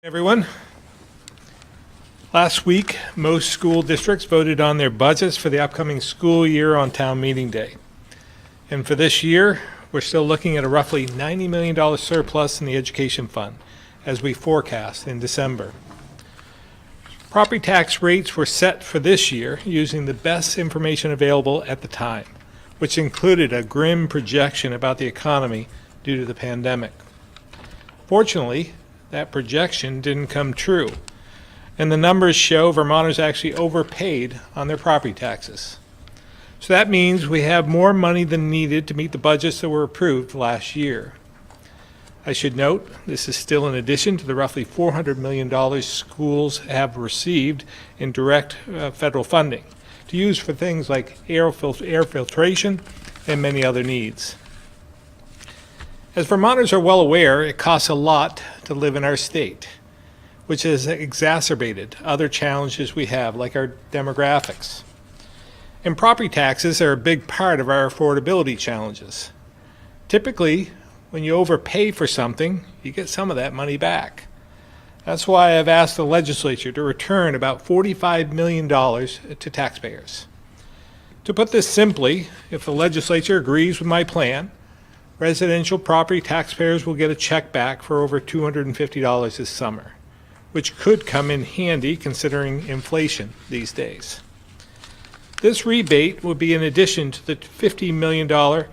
Everyone, last week most school districts voted on their budgets for the upcoming school year on town meeting day. And for this year, we're still looking at a roughly $90 million surplus in the education fund, as we forecast in December. Property tax rates were set for this year using the best information available at the time, which included a grim projection about the economy due to the pandemic. Fortunately, that projection didn't come true, and the numbers show Vermonters actually overpaid on their property taxes. So that means we have more money than needed to meet the budgets that were approved last year. I should note, this is still in addition to the roughly $400 million schools have received in direct federal funding to use for things like air filtration and many other needs. As Vermonters are well aware, it costs a lot to live in our state, which has exacerbated other challenges we have, like our demographics. And property taxes are a big part of our affordability challenges. Typically, when you overpay for something, you get some of that money back. That's why I've asked the legislature to return about $45 million to taxpayers. To put this simply, if the legislature agrees with my plan, residential property taxpayers will get a check back for over $250 this summer, which could come in handy considering inflation these days. This rebate would be in addition to the $50 million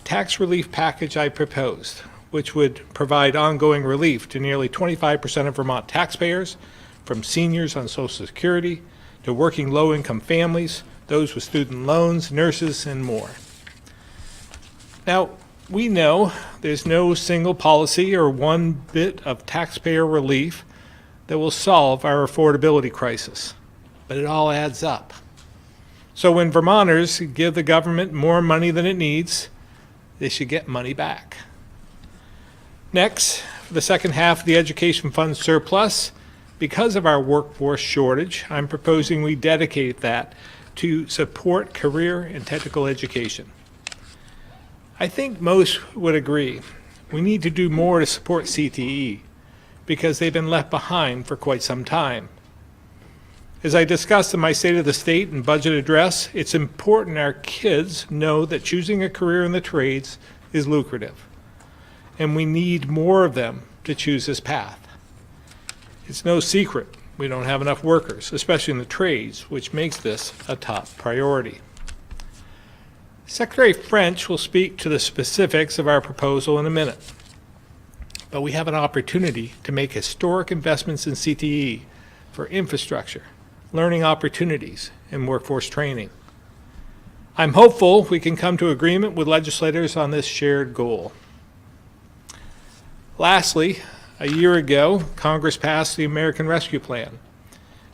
tax relief package I proposed, which would provide ongoing relief to nearly 25% of Vermont taxpayers, from seniors on Social Security to working low-income families, those with student loans, nurses, and more. Now, we know there's no single policy or one bit of taxpayer relief that will solve our affordability crisis, but it all adds up. So when Vermonters give the government more money than it needs, they should get money back. Next, for the second half of the education fund surplus, because of our workforce shortage, I'm proposing we dedicate that to support career and technical education. I think most would agree we need to do more to support CTE because they've been left behind for quite some time. As I discussed in my State of the State and budget address, it's important our kids know that choosing a career in the trades is lucrative, and we need more of them to choose this path. It's no secret we don't have enough workers, especially in the trades, which makes this a top priority. Secretary French will speak to the specifics of our proposal in a minute, but we have an opportunity to make historic investments in CTE for infrastructure, learning opportunities, and workforce training. I'm hopeful we can come to agreement with legislators on this shared goal. Lastly, a year ago, Congress passed the American Rescue Plan.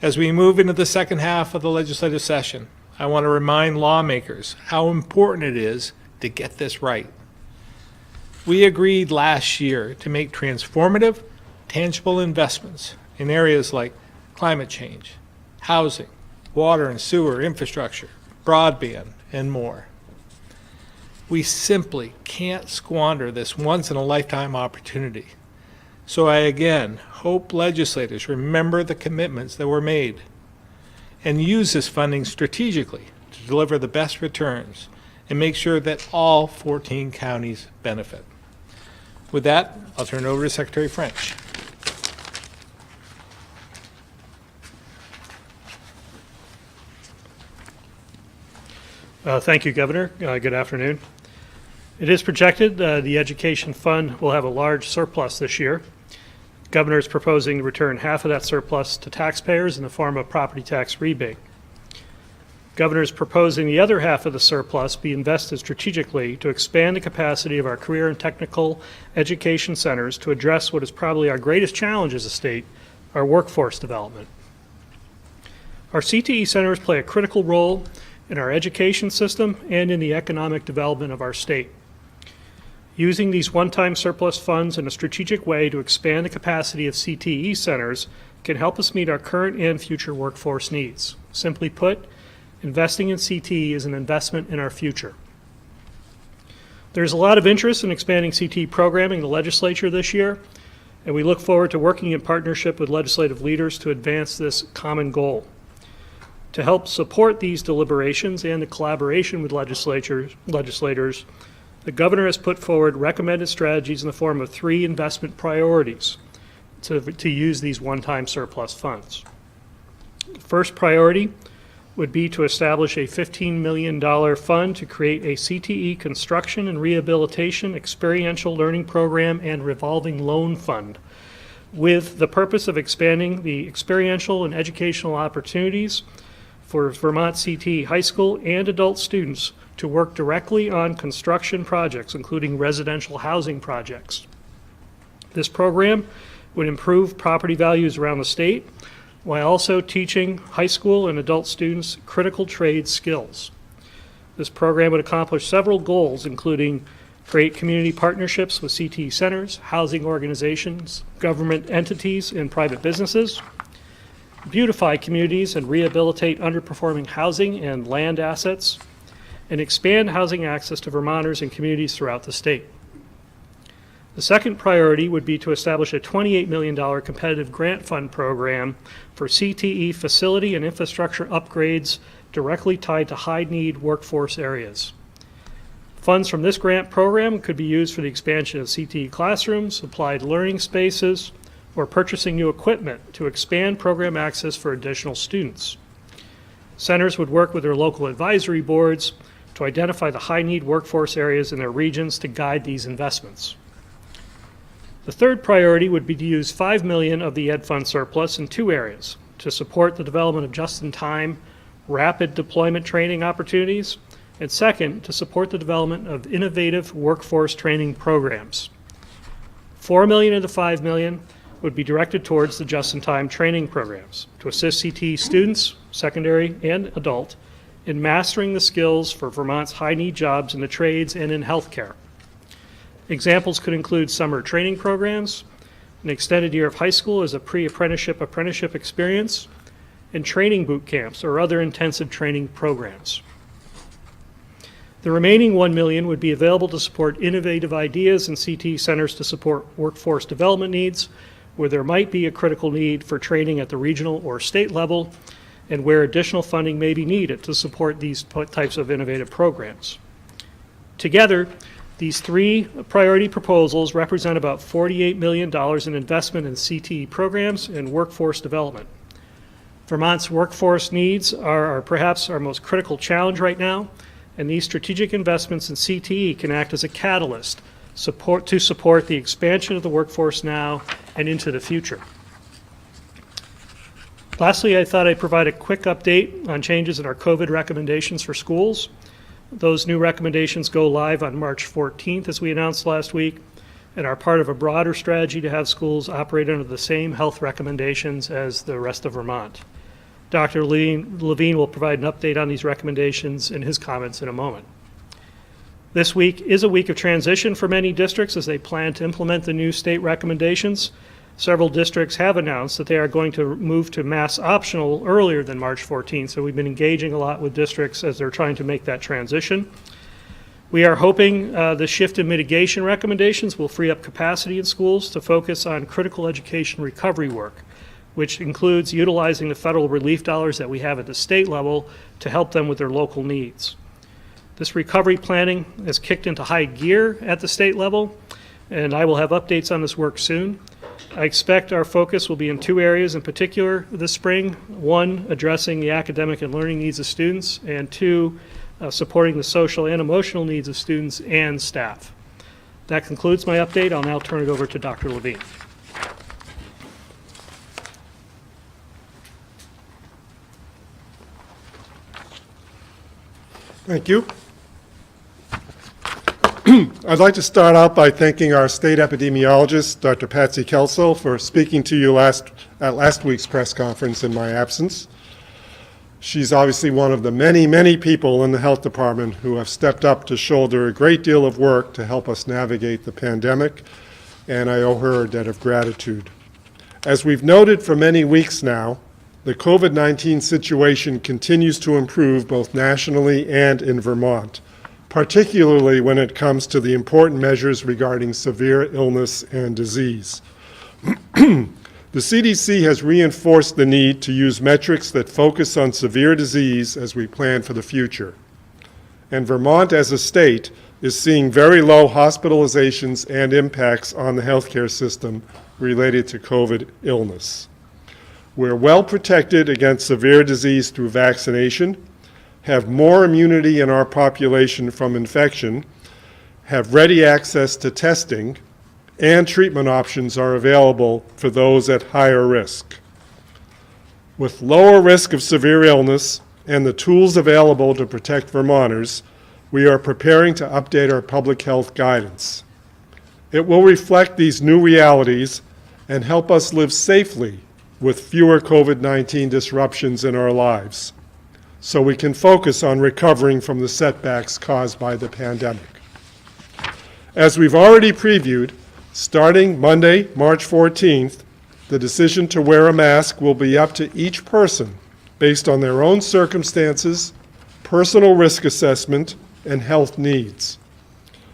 As we move into the second half of the legislative session, I want to remind lawmakers how important it is to get this right. We agreed last year to make transformative, tangible investments in areas like climate change, housing, water and sewer infrastructure, broadband, and more. We simply can't squander this once-in-a-lifetime opportunity. So I again hope legislators remember the commitments that were made and use this funding strategically to deliver the best returns and make sure that all 14 counties benefit. With that, I'll turn it over to Secretary French. Thank you, Governor. Good afternoon. It is projected the education fund will have a large surplus this year. Governor is proposing to return half of that surplus to taxpayers in the form of property tax rebate. Governor is proposing the other half of the surplus be invested strategically to expand the capacity of our career and technical education centers to address what is probably our greatest challenge as a state, our workforce development. Our CTE centers play a critical role in our education system and in the economic development of our state. Using these one-time surplus funds in a strategic way to expand the capacity of CTE centers can help us meet our current and future workforce needs. Simply put, investing in CTE is an investment in our future. There's a lot of interest in expanding CTE programming in the legislature this year. and we look forward to working in partnership with legislative leaders to advance this common goal. To help support these deliberations and the collaboration with legislators, the governor has put forward recommended strategies in the form of 3 investment priorities to use these one-time surplus funds. The first priority would be to establish a $15 million fund to create a CTE construction and rehabilitation experiential learning program and revolving loan fund, with the purpose of expanding the experiential and educational opportunities for Vermont CTE high school and adult students to work directly on construction projects, including residential housing projects. This program would improve property values around the state while also teaching high school and adult students critical trade skills. This program would accomplish several goals, including create community partnerships with CTE centers, housing organizations, government entities, and private businesses, beautify communities and rehabilitate underperforming housing and land assets, and expand housing access to Vermonters and communities throughout the state. The second priority would be to establish a $28 million competitive grant fund program for CTE facility and infrastructure upgrades directly tied to high-need workforce areas. Funds from this grant program could be used for the expansion of CTE classrooms, applied learning spaces, or purchasing new equipment to expand program access for additional students. Centers would work with their local advisory boards to identify the high-need workforce areas in their regions to guide these investments. The third priority would be to use $5 million of the Ed Fund surplus in 2 areas: to support the development of just-in-time, rapid deployment training opportunities, and second, to support the development of innovative workforce training programs. $4 million of the $5 million would be directed towards the just-in-time training programs to assist CTE students, secondary and adult, in mastering the skills for Vermont's high-need jobs in the trades and in healthcare. Examples could include summer training programs, an extended year of high school as a pre-apprenticeship experience, and training boot camps or other intensive training programs. The remaining $1 million would be available to support innovative ideas in CTE centers to support workforce development needs, where there might be a critical need for training at the regional or state level, and where additional funding may be needed to support these types of innovative programs. Together, these 3 priority proposals represent about $48 million in investment in CTE programs and workforce development. Vermont's workforce needs are perhaps our most critical challenge right now, and these strategic investments in CTE can act as a catalyst to support the expansion of the workforce now and into the future. Lastly, I thought I'd provide a quick update on changes in our COVID recommendations for schools. Those new recommendations go live on March 14th, as we announced last week, and are part of a broader strategy to have schools operate under the same health recommendations as the rest of Vermont. Dr. Levine will provide an update on these recommendations in his comments in a moment. This week is a week of transition for many districts as they plan to implement the new state recommendations. Several districts have announced that they are going to move to mask optional earlier than March 14th, so we've been engaging a lot with districts as they're trying to make that transition. We are hoping the shift in mitigation recommendations will free up capacity in schools to focus on critical education recovery work, which includes utilizing the federal relief dollars that we have at the state level to help them with their local needs. This recovery planning has kicked into high gear at the state level, and I will have updates on this work soon. I expect our focus will be in 2 areas in particular this spring. 1, addressing the academic and learning needs of students, and 2, supporting the social and emotional needs of students and staff. That concludes my update. I'll now turn it over to Dr. Levine. Thank you. I'd like to start out by thanking our state epidemiologist, Dr. Patsy Kelso, for speaking to you at last week's press conference in my absence. She's obviously one of the many, many people in the health department who have stepped up to shoulder a great deal of work to help us navigate the pandemic, and I owe her a debt of gratitude. As we've noted for many weeks now, the COVID-19 situation continues to improve both nationally and in Vermont, particularly when it comes to the important measures regarding severe illness and disease. The CDC has reinforced the need to use metrics that focus on severe disease as we plan for the future. And Vermont as a state is seeing very low hospitalizations and impacts on the healthcare system related to COVID illness. We're well protected against severe disease through vaccination, have more immunity in our population from infection, have ready access to testing, and treatment options are available for those at higher risk. With lower risk of severe illness and the tools available to protect Vermonters, we are preparing to update our public health guidance. It will reflect these new realities and help us live safely with fewer COVID-19 disruptions in our lives, so we can focus on recovering from the setbacks caused by the pandemic. As we've already previewed, starting Monday, March 14th, the decision to wear a mask will be up to each person based on their own circumstances, personal risk assessment, and health needs.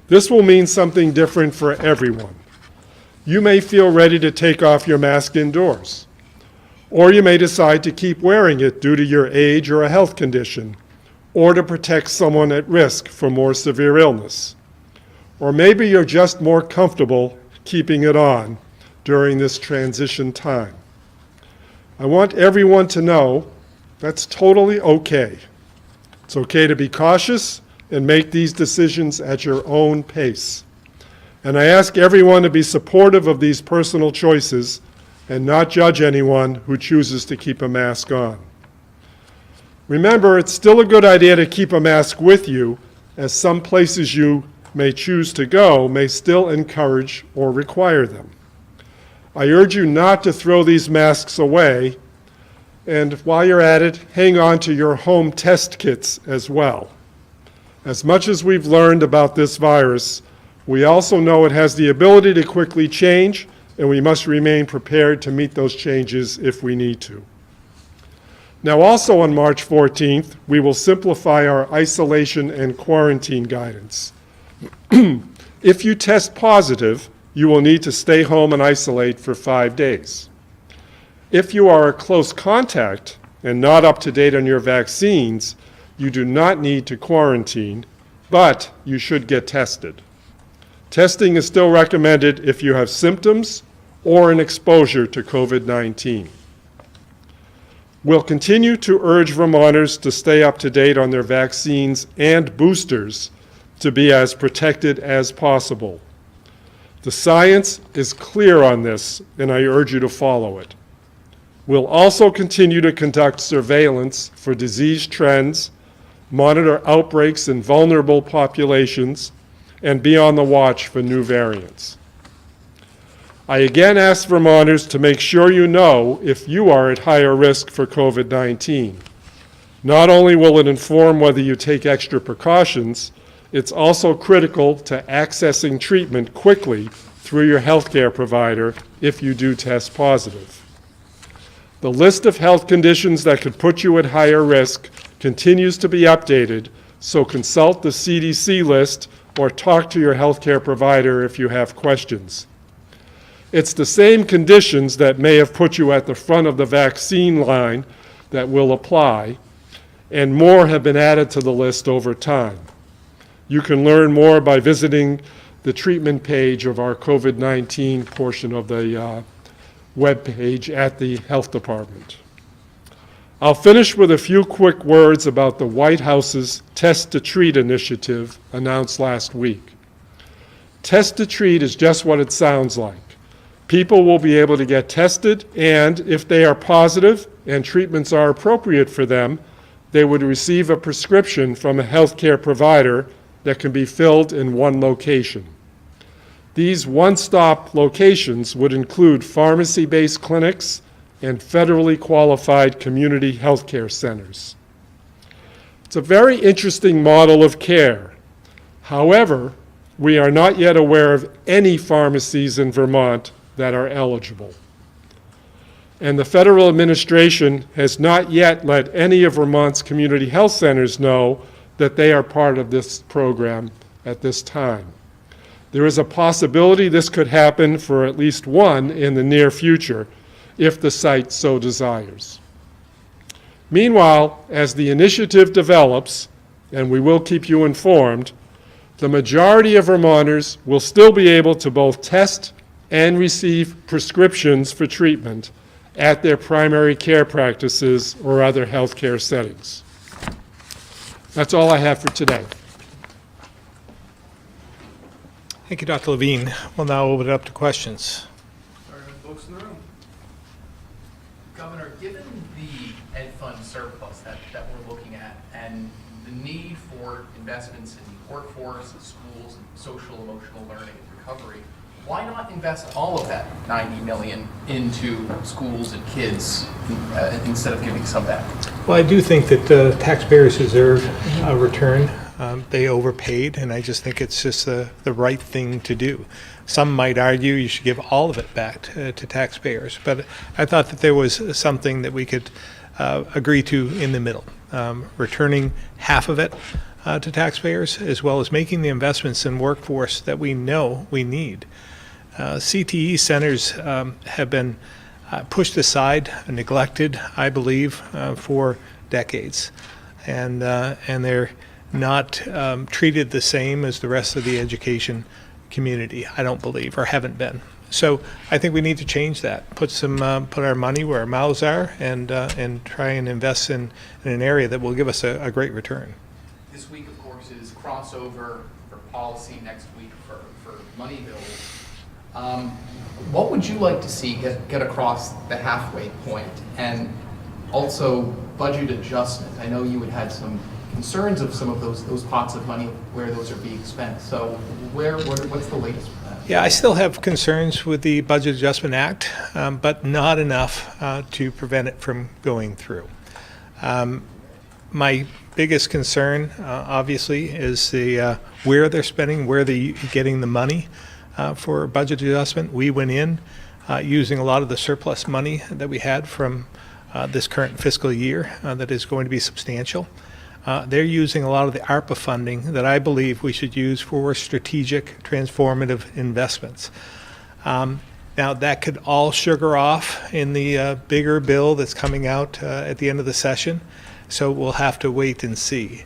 This will mean something different for everyone. You may feel ready to take off your mask indoors, or you may decide to keep wearing it due to your age or a health condition, or to protect someone at risk for more severe illness. Or maybe you're just more comfortable keeping it on during this transition time. I want everyone to know that's totally okay. It's okay to be cautious and make these decisions at your own pace. And I ask everyone to be supportive of these personal choices and not judge anyone who chooses to keep a mask on. Remember, it's still a good idea to keep a mask with you, as some places you may choose to go may still encourage or require them. I urge you not to throw these masks away, and while you're at it, hang on to your home test kits as well. As much as we've learned about this virus, we also know it has the ability to quickly change, and we must remain prepared to meet those changes if we need to. Now, also on March 14th, we will simplify our isolation and quarantine guidance. If you test positive, you will need to stay home and isolate for 5 days. If you are a close contact and not up to date on your vaccines, you do not need to quarantine, but you should get tested. Testing is still recommended if you have symptoms or an exposure to COVID-19. We'll continue to urge Vermonters to stay up to date on their vaccines and boosters to be as protected as possible. The science is clear on this, and I urge you to follow it. We'll also continue to conduct surveillance for disease trends, monitor outbreaks in vulnerable populations, and be on the watch for new variants. I again ask Vermonters to make sure you know if you are at higher risk for COVID-19. Not only will it inform whether you take extra precautions, it's also critical to accessing treatment quickly through your healthcare provider if you do test positive. The list of health conditions that could put you at higher risk continues to be updated, so consult the CDC list or talk to your healthcare provider if you have questions. It's the same conditions that may have put you at the front of the vaccine line that will apply, and more have been added to the list over time. You can learn more by visiting the treatment page of our COVID-19 portion of the web page at the Health Department. I'll finish with a few quick words about the White House's Test to Treat initiative announced last week. Test to Treat is just what it sounds like. People will be able to get tested, and if they are positive and treatments are appropriate for them, they would receive a prescription from a healthcare provider that can be filled in one location. These one-stop locations would include pharmacy-based clinics and federally qualified community healthcare centers. It's a very interesting model of care. However, we are not yet aware of any pharmacies in Vermont that are eligible. And the federal administration has not yet let any of Vermont's community health centers know that they are part of this program at this time. There is a possibility this could happen for at least one in the near future, if the site so desires. Meanwhile, as the initiative develops, and we will keep you informed, the majority of Vermonters will still be able to both test and receive prescriptions for treatment at their primary care practices or other healthcare settings. That's all I have for today. Thank you, Dr. Levine. We'll now open it up to questions. Sorry, folks in the room. Governor, given the ed fund surplus that we're looking at and the need for investments in the workforce, in schools, and social emotional learning and recovery, why not invest all of that $90 million into schools and kids instead of giving some back? Well, I do think that taxpayers deserve a return. They overpaid, and I just think it's just the right thing to do. Some might argue you should give all of it back to taxpayers, but I thought that there was something that we could agree to in the middle, returning half of it to taxpayers, as well as making the investments in workforce that we know we need. CTE centers have been pushed aside, neglected, I believe, for decades, and they're not treated the same as the rest of the education community, I don't believe, or haven't been. So I think we need to change that, put our money where our mouths are, and try and invest in an area that will give us a great return. This week, of course, is crossover for policy, next week for money bills. What would you like to see get across the halfway point? And also budget adjustment. I know you had some concerns of some of those pots of money where those are being spent. So what's the latest for that? Yeah, I still have concerns with the Budget Adjustment Act, but not enough to prevent it from going through. My biggest concern, obviously, is the where they're spending, where they're getting the money for budget adjustment. We went in using a lot of the surplus money that we had from this current fiscal year that is going to be substantial. They're using a lot of the ARPA funding that I believe we should use for strategic, transformative investments. Now, that could all sugar off in the bigger bill that's coming out at the end of the session, so we'll have to wait and see.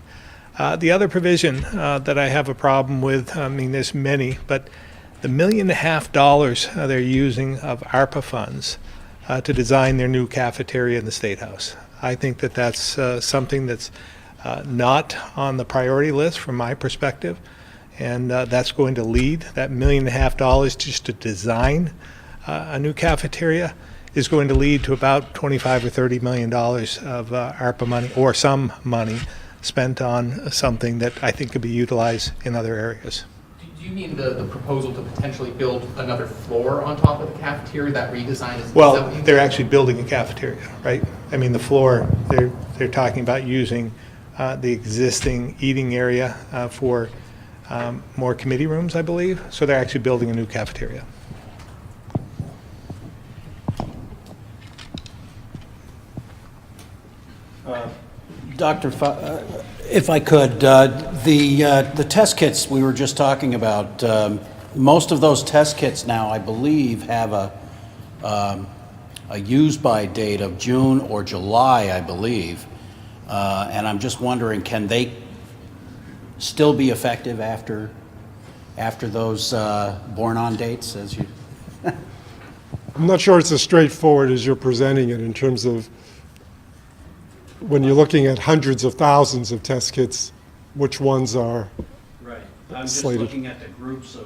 The other provision that I have a problem with, I mean, there's many, but the $1.5 million they're using of ARPA funds to design their new cafeteria in the State House. I think that that's something that's not on the priority list from my perspective, and that's going to lead, that $1.5 million just to design a new cafeteria is going to lead to about $25 or $30 million of ARPA money, or some money spent on something that I think could be utilized in other areas. Do you mean the proposal to potentially build another floor on top of the cafeteria, that redesign? Is Well, that what you they're mean? actually building a cafeteria, right? I mean, the floor, they're talking about using the existing eating area for more committee rooms, I believe. So they're actually building a new cafeteria. Dr. If I could, the test kits we were just talking about, most of those test kits now, I believe, have a use-by date of June or July, I believe. And I'm just wondering, can they still be effective after those born-on dates, as you? I'm not sure it's as straightforward as you're presenting it in terms of when you're looking at hundreds of thousands of test kits, which ones are Right. I'm just slated. looking at the groups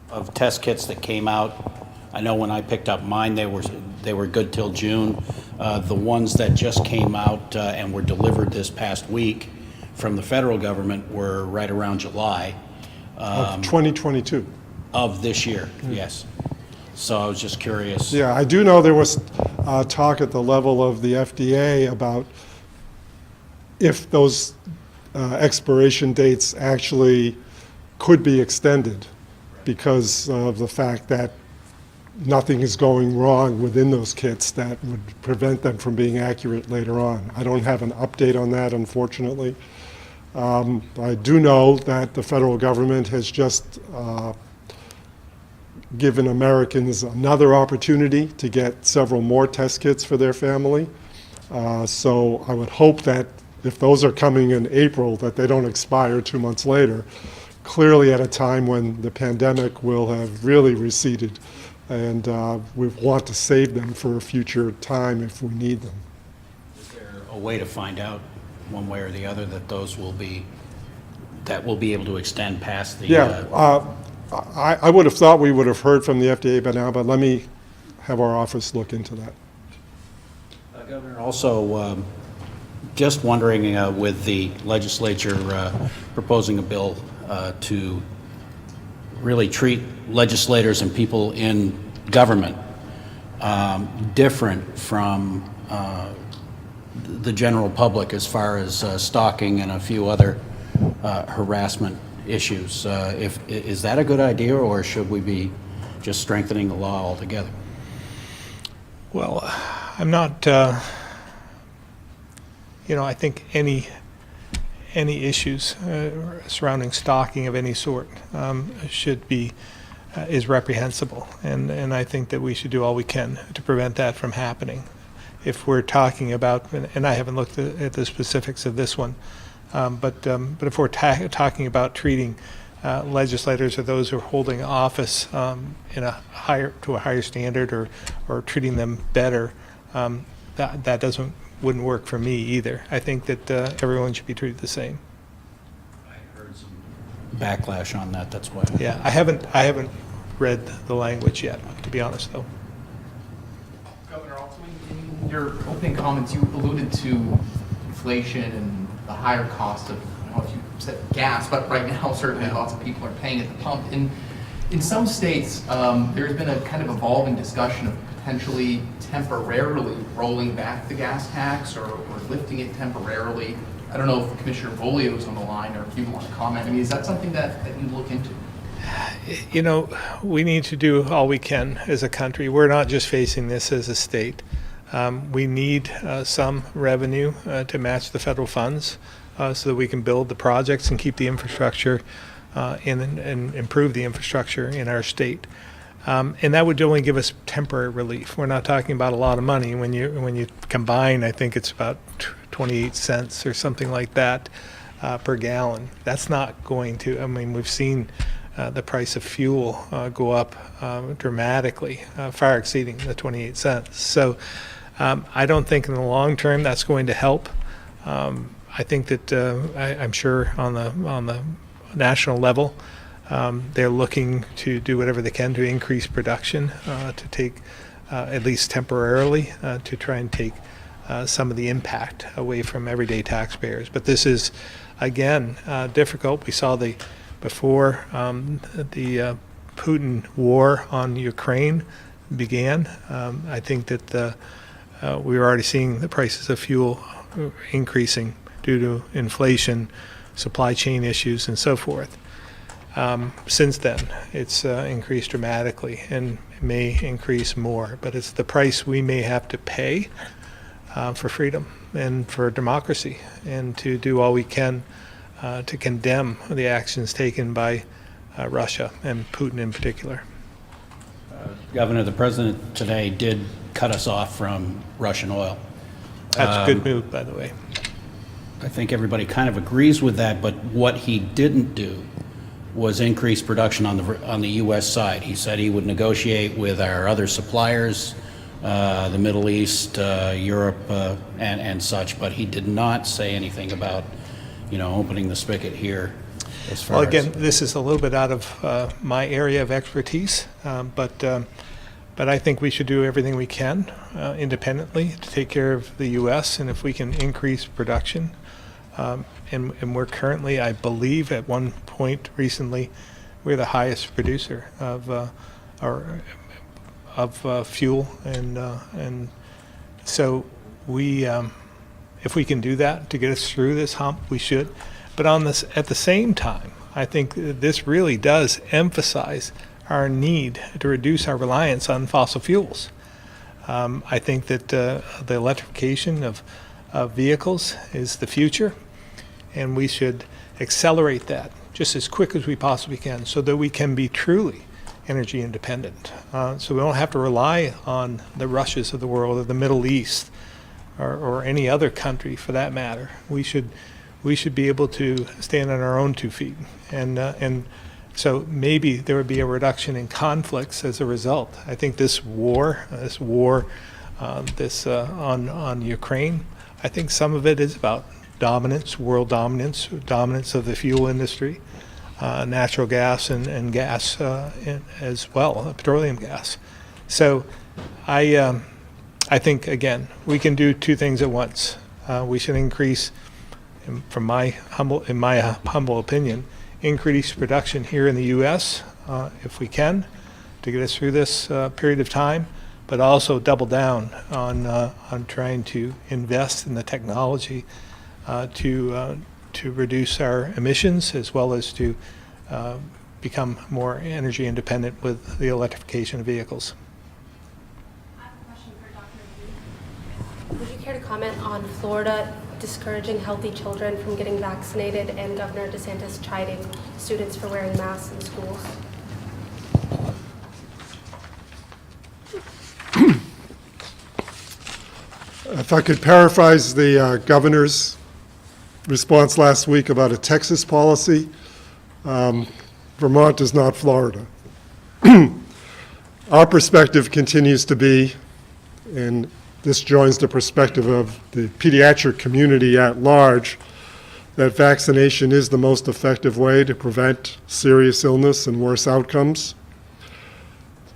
of test kits that came out. I know when I picked up mine, they were good till June. The ones that just came out and were delivered this past week from the federal government were right around July of 2022. of this year, yes. So I was just curious. Yeah, I do know there was talk at the level of the FDA about if those expiration dates actually could be extended because of the fact that nothing is going wrong within those kits that would prevent them from being accurate later on. I don't have an update on that, unfortunately. I do know that the federal government has just given Americans another opportunity to get several more test kits for their family. So I would hope that if those are coming in April, that they don't expire 2 months later, clearly at a time when the pandemic will have really receded, and we want to save them for a future time if we need them. Is there a way to find out one way or the other that those will be, that will be able to extend past the? Yeah, I would have thought we would have heard from the FDA by now, but let me have our office look into that. Governor, also, just wondering, with the legislature proposing a bill to really treat legislators and people in government different from the general public as far as stalking and a few other harassment issues. Is that a good idea, or should we be just strengthening the law altogether? Well, I'm not, I think any issues surrounding stalking of any sort should be, is reprehensible. And I think that we should do all we can to prevent that from happening. If we're talking about, and I haven't looked at the specifics of this one, but if we're talking about treating legislators or those who are holding office in a higher standard, or treating them better, that wouldn't work for me either. I think that everyone should be treated the same. I heard some backlash on that. That's why. Yeah, I haven't read the language yet, to be honest, though. Governor, also in your opening comments, you alluded to inflation and the higher cost of, I don't know if you said gas, but right now certainly lots of people are paying at the pump. In some states, there's been a kind of evolving discussion of potentially temporarily rolling back the gas tax or lifting it temporarily. I don't know if Commissioner Volio's on the line or if you want to comment. I mean, is that something that you look into? We need to do all we can as a country. We're not just facing this as a state. We need some revenue to match the federal funds so that we can build the projects and keep the infrastructure and improve the infrastructure in our state. And that would only give us temporary relief. We're not talking about a lot of money. When you combine, I think it's about 28 cents or something like that per gallon. That's not going to, I mean, we've seen the price of fuel go up dramatically, far exceeding the 28 cents. So I don't think in the long term that's going to help. I think that I'm sure on the national level, they're looking to do whatever they can to increase production, to take, at least temporarily, to try and take some of the impact away from everyday taxpayers. But this is, again, difficult. We saw before the Putin war on Ukraine began, I think that we were already seeing the prices of fuel increasing due to inflation, supply chain issues, and so forth. Since then, it's increased dramatically and may increase more, but it's the price we may have to pay for freedom and for democracy, and to do all we can to condemn the actions taken by Russia and Putin in particular. Governor, the president today did cut us off from Russian oil. That's a good move, by the way. I think everybody kind of agrees with that, but what he didn't do was increase production on the U.S. side. He said he would negotiate with our other suppliers, the Middle East, Europe, and such, but he did not say anything about, opening the spigot here. As far Well, again, this is a little bit out of my area of expertise, but I think we should do everything we can independently to take care of the U.S., and if we can increase production, and we're currently, I believe, at one point recently, we're the highest producer of fuel, and so we, if we can do that to get us through this hump, we should. But at the same time, I think this really does emphasize our need to reduce our reliance on fossil fuels. I think that the electrification of vehicles is the future, And we should accelerate that just as quick as we possibly can so that we can be truly energy independent. So we don't have to rely on the Russias of the world or the Middle East or any other country for that matter. We should be able to stand on our own 2 feet. And so maybe there would be a reduction in conflicts as a result. I think this war on Ukraine, I think some of it is about dominance, world dominance, dominance of the fuel industry, natural gas and gas as well, petroleum gas. So I think, again, we can do 2 things at once. We should increase, in my humble opinion, increase production here in the U.S. If we can to get us through this period of time, but also double down on trying to invest in the technology to reduce our emissions as well as to become more energy independent with the electrification of vehicles. I have a question for Dr. Lee. Would you care to comment on Florida discouraging healthy children from getting vaccinated and Governor Desantis chiding students for wearing masks in schools? If I could paraphrase the governor's response last week about a Texas policy, Vermont is not Florida. Our perspective continues to be, and this joins the perspective of the pediatric community at large, that vaccination is the most effective way to prevent serious illness and worse outcomes.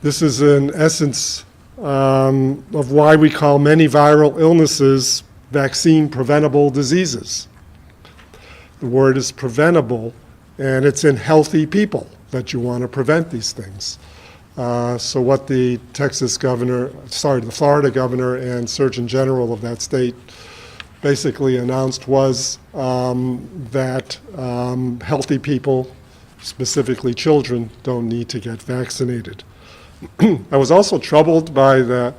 This is in essence of why we call many viral illnesses vaccine-preventable diseases. The word is preventable, and it's in healthy people that you want to prevent these things. So what the the Florida governor and Surgeon General of that state basically announced was that healthy people, specifically children, don't need to get vaccinated. I was also troubled by the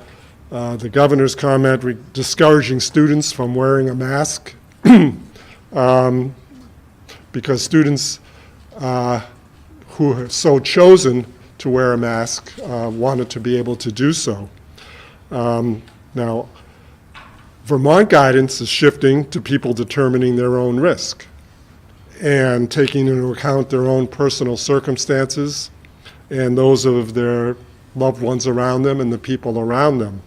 governor's comment discouraging students from wearing a mask because students who have so chosen to wear a mask wanted to be able to do so. Now, Vermont guidance is shifting to people determining their own risk and taking into account their own personal circumstances and those of their loved ones around them and the people around them.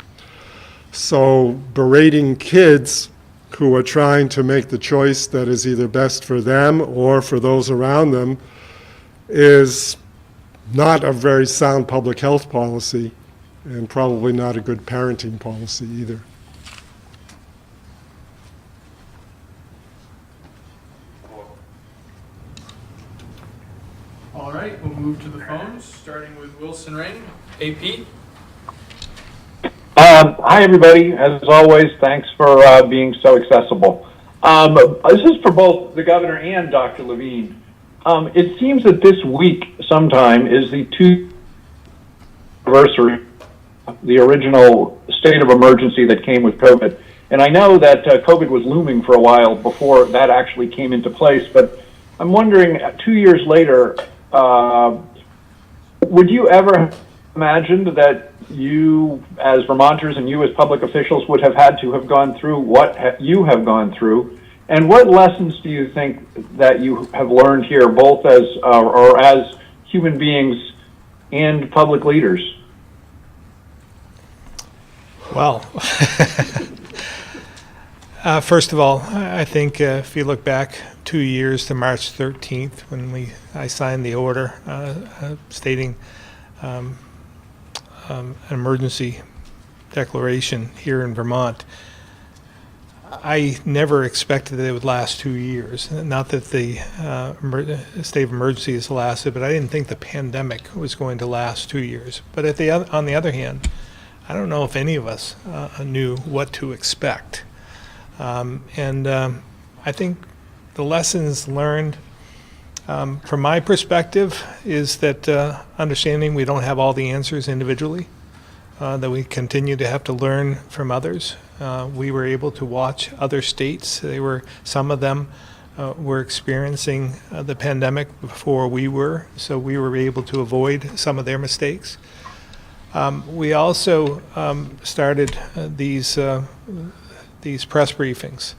So berating kids who are trying to make the choice that is either best for them or for those around them is not a very sound public health policy and probably not a good parenting policy either. All right, we'll move to the phones, starting with Wilson Rain. AP? Hi, everybody. As always, thanks for being so accessible. This is for both the governor and Dr. Levine. It seems that this week sometime is the 2nd anniversary of the original state of emergency that came with COVID. And I know that COVID was looming for a while before that actually came into place, but I'm wondering, 2 years later, would you ever imagine that you as Vermonters and you as public officials would have had to have gone through what you have gone through? And what lessons do you think that you have learned here, both as or as human beings and public leaders? Well, first of all, I think if you look back 2 years to March 13th when I signed the order stating an emergency declaration here in Vermont, I never expected that it would last 2 years. Not that the state of emergency has lasted, but I didn't think the pandemic was going to last 2 years. But on the other hand, I don't know if any of us knew what to expect. I think the lessons learned from my perspective is that understanding we don't have all the answers individually, that we continue to have to learn from others. We were able to watch other states. Some of them were experiencing the pandemic before we were, so we were able to avoid some of their mistakes. We also started these press briefings.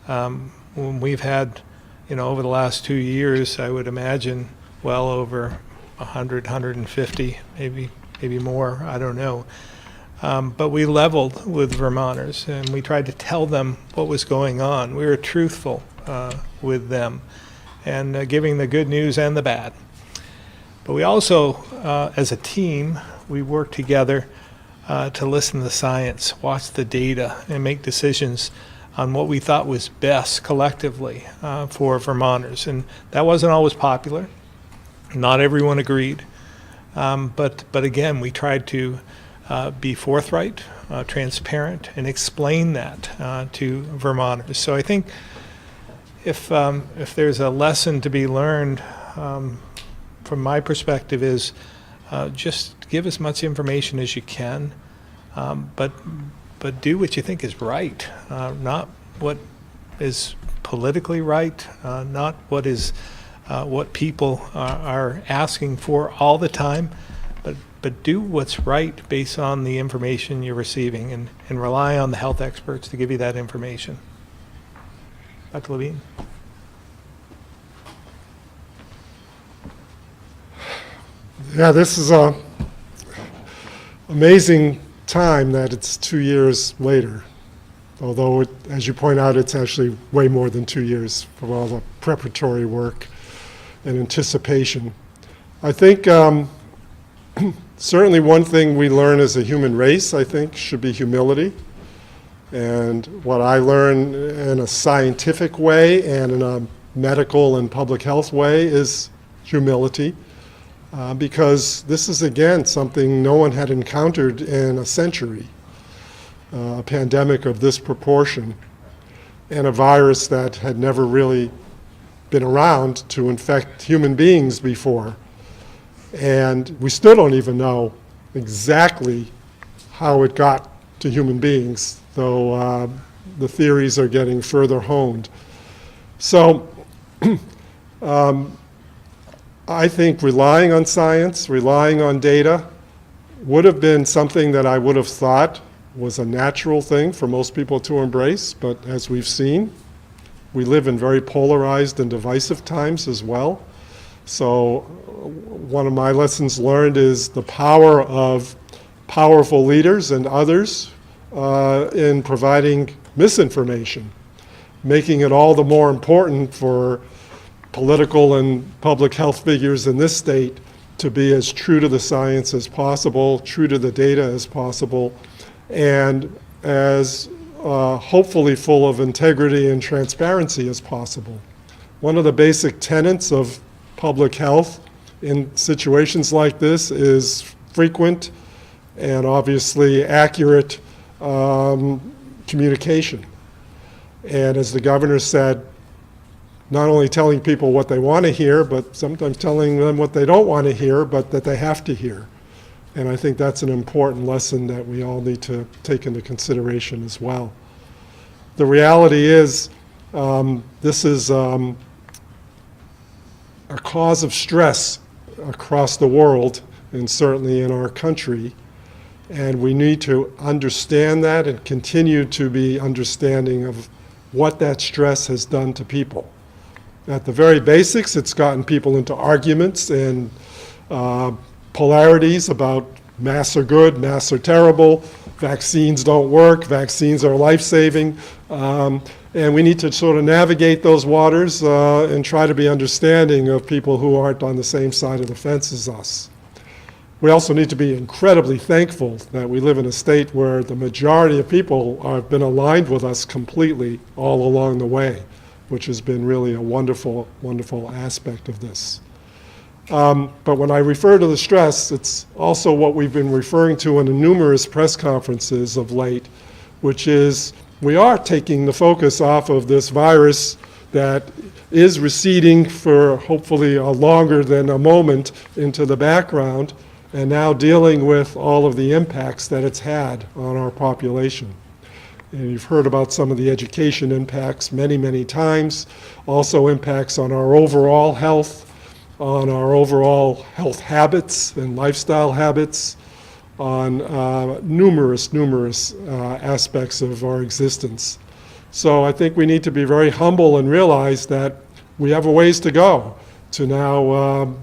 When we've had, over the last 2 years, I would imagine well over 100, 150, maybe more, I don't know. But we leveled with Vermonters, and we tried to tell them what was going on. We were truthful with them, and giving the good news and the bad. But we also, as a team, we worked together to listen to the science, watch the data, and make decisions on what we thought was best collectively for Vermonters. And that wasn't always popular. Not everyone agreed. But again, we tried to be forthright, transparent, and explain that to Vermonters. So I think if there's a lesson to be learned from my perspective is just give as much information as you can, but do what you think is right, not what is politically right, not what is what people are asking for all the time, but do what's right based on the information you're receiving, and rely on the health experts to give you that information. Dr. Levine? Yeah, this is a amazing time that it's 2 years later. Although, as you point out, it's actually way more than 2 years for all the preparatory work and anticipation. I think certainly one thing we learn as a human race, I think, should be humility. And what I learn in a scientific way and in a medical and public health way is humility. Because this is, again, something no one had encountered in a century, a pandemic of this proportion, and a virus that had never really been around to infect human beings before. And we still don't even know exactly how it got to human beings, though the theories are getting further honed. So, I think relying on science, relying on data, would have been something that I would have thought was a natural thing for most people to embrace, but as we've seen, we live in very polarized and divisive times as well. So one of my lessons learned is the power of powerful leaders and others in providing misinformation, making it all the more important for political and public health figures in this state to be as true to the science as possible, true to the data as possible, and as hopefully full of integrity and transparency as possible. One of the basic tenets of public health in situations like this is frequent and obviously accurate communication. And as the governor said, not only telling people what they want to hear, but sometimes telling them what they don't want to hear, but that they have to hear. And I think that's an important lesson that we all need to take into consideration as well. The reality is, this is a cause of stress across the world, and certainly in our country. And we need to understand that and continue to be understanding of what that stress has done to people. At the very basics, it's gotten people into arguments and polarities about masks are good, masks are terrible, vaccines don't work, vaccines are life-saving, and we need to sort of navigate those waters and try to be understanding of people who aren't on the same side of the fence as us. We also need to be incredibly thankful that we live in a state where the majority of people have been aligned with us completely all along the way, which has been really a wonderful, wonderful aspect of this. But when I refer to the stress, it's also what we've been referring to in the numerous press conferences of late, which is we are taking the focus off of this virus that is receding for hopefully a longer than a moment into the background, and now dealing with all of the impacts that it's had on our population. And you've heard about some of the education impacts many, many times. Also impacts on our overall health, on our overall health habits and lifestyle habits, on numerous aspects of our existence. So I think we need to be very humble and realize that we have a ways to go to now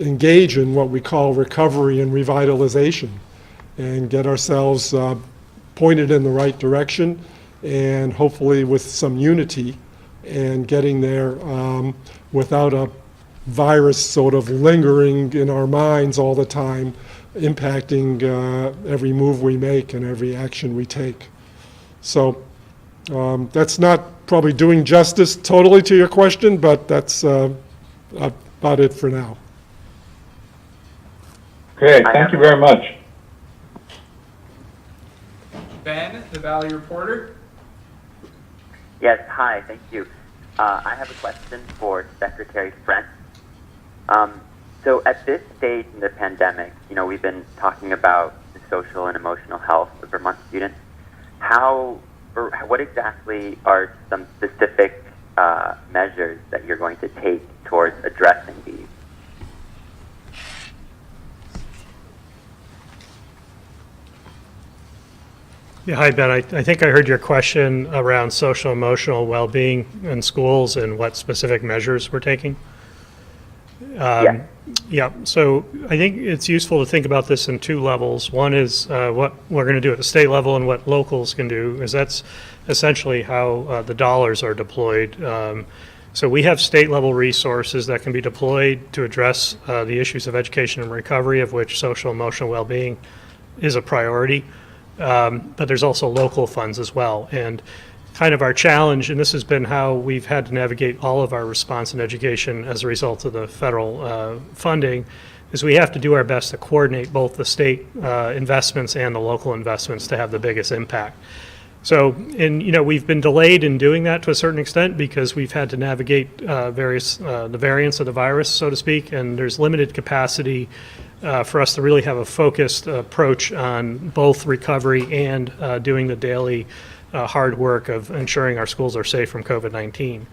engage in what we call recovery and revitalization and get ourselves pointed in the right direction, and hopefully with some unity and getting there without a virus sort of lingering in our minds all the time, impacting every move we make and every action we take. So that's not probably doing justice totally to your question, but that's about it for now. Okay, thank you very much. Ben, the Valley Reporter. Yes, hi, thank you. I have a question for Secretary French. So at this stage in the pandemic, we've been talking about the social and emotional health of Vermont students. What exactly are some specific measures that you're going to take towards addressing these? Yeah, hi, Ben. I think I heard your question around social emotional well-being in schools and what specific measures we're taking. Yeah. Yeah, so I think it's useful to think about this in two levels. One is what we're going to do at the state level, and what locals can do, is that's essentially how the dollars are deployed. So we have state level resources that can be deployed to address the issues of education and recovery, of which social emotional well-being is a priority. But there's also local funds as well. And kind of our challenge, and this has been how we've had to navigate all of our response in education as a result of the federal funding, is we have to do our best to coordinate both the state investments and the local investments to have the biggest impact. So, we've been delayed in doing that to a certain extent because we've had to navigate the variants of the virus, so to speak, and there's limited capacity for us to really have a focused approach on both recovery and doing the daily hard work of ensuring our schools are safe from COVID-19.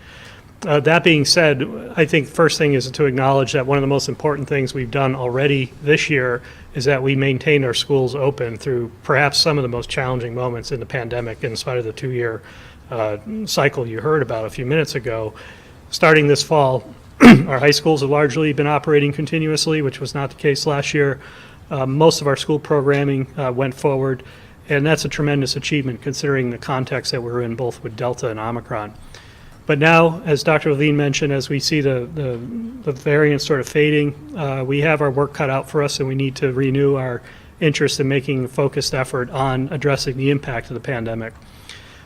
That being said, I think the first thing is to acknowledge that one of the most important things we've done already this year is that we maintained our schools open through perhaps some of the most challenging moments in the pandemic, in spite of the 2-year cycle you heard about a few minutes ago. Starting this fall, our high schools have largely been operating continuously, which was not the case last year. Most of our school programming went forward, and that's a tremendous achievement considering the context that we're in, both with Delta and Omicron. But now, as Dr. Levine mentioned, as we see the variants sort of fading, we have our work cut out for us, and we need to renew our interest in making a focused effort on addressing the impact of the pandemic.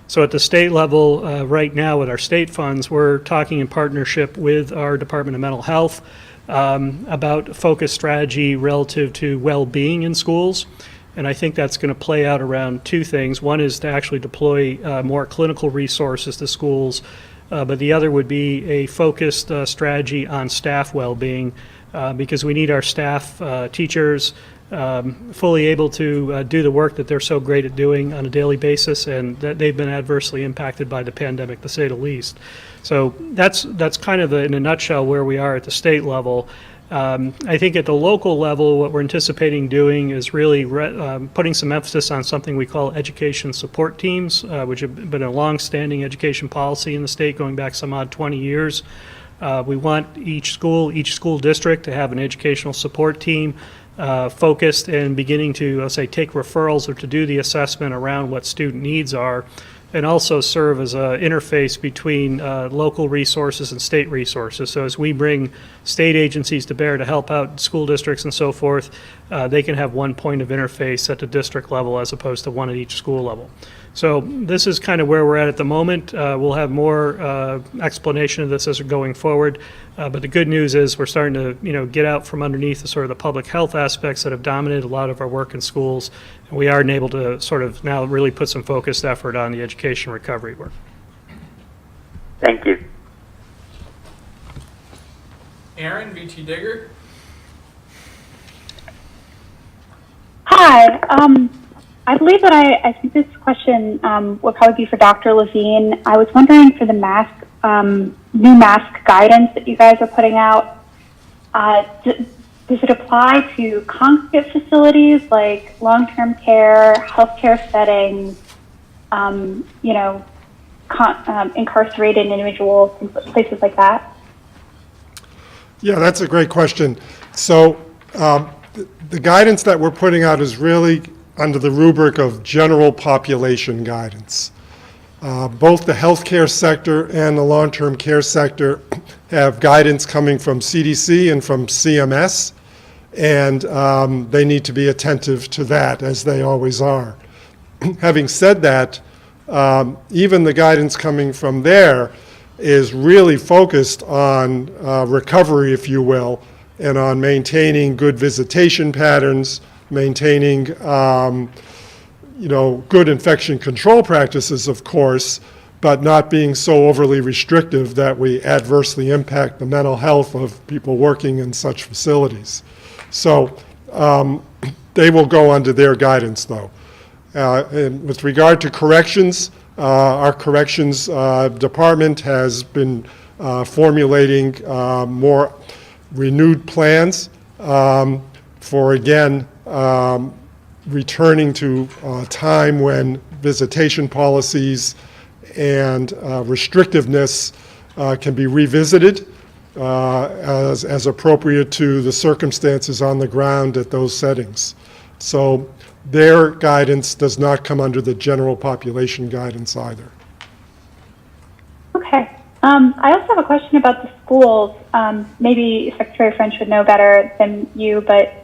So at the state level, right now with our state funds, we're talking in partnership with our Department of Mental Health about focused strategy relative to well-being in schools. And I think that's going to play out around two things. One is to actually deploy more clinical resources to schools, but the other would be a focused strategy on staff well-being, because we need our staff, teachers, fully able to do the work that they're so great at doing on a daily basis, and that they've been adversely impacted by the pandemic, to say the least. So that's kind of in a nutshell where we are at the state level. I think at the local level, what we're anticipating doing is really putting some emphasis on something we call education support teams, which have been a long-standing education policy in the state going back some odd 20 years. We want each school district to have an educational support team focused and beginning to, let's say, take referrals or to do the assessment around what student needs are, and also serve as an interface between local resources and state resources. So as we bring state agencies to bear to help out school districts and so forth, they can have one point of interface at the district level as opposed to one at each school level. So this is kind of where we're at the moment. We'll have more explanation of this as we're going forward. But the good news is we're starting to, get out from underneath the sort of the public health aspects that have dominated a lot of our work in schools. And we are able to sort of now really put some focused effort on the education recovery work. Thank you. Aaron, VT Digger. I believe that I think this question would probably be for Dr. Levine. I was wondering for the new mask guidance that you guys are putting out, does it apply to congregate facilities like long-term care, healthcare settings, incarcerated individuals, places like that? Yeah, that's a great question. So the guidance that we're putting out is really under the rubric of general population guidance. Both the healthcare sector and the long-term care sector have guidance coming from CDC and from CMS, and they need to be attentive to that, as they always are. Having said that, even the guidance coming from there is really focused on recovery, if you will, and on maintaining good visitation patterns, maintaining good infection control practices, of course, but not being so overly restrictive that we adversely impact the mental health of people working in such facilities. So they will go under their guidance, though. And with regard to corrections, our corrections department has been formulating more renewed plans for, again, returning to a time when visitation policies and restrictiveness can be revisited as appropriate to the circumstances on the ground at those settings. So their guidance does not come under the general population guidance either. Okay. I also have a question about the schools. Maybe Secretary French would know better than you, but,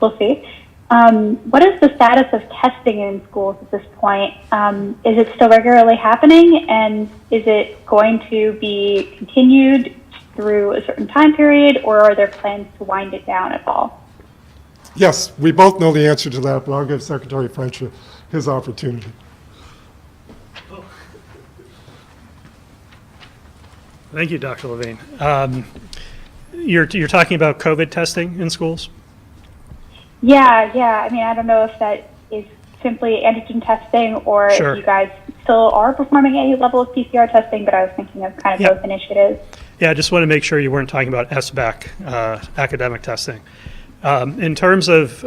we'll see. What is the status of testing in schools at this point? Is it still regularly happening, and is it going to be continued through a certain time period, or are there plans to wind it down at all? Yes, we both know the answer to that, but I'll give Secretary French his opportunity. Thank you, Dr. Levine. You're talking about COVID testing in schools? Yeah. I mean, I don't know if that is simply antigen testing or Sure. if you guys still are performing a level of PCR testing, but I was thinking of kind of both initiatives. Yeah, I just want to make sure you weren't talking about SBAC, academic testing. In terms of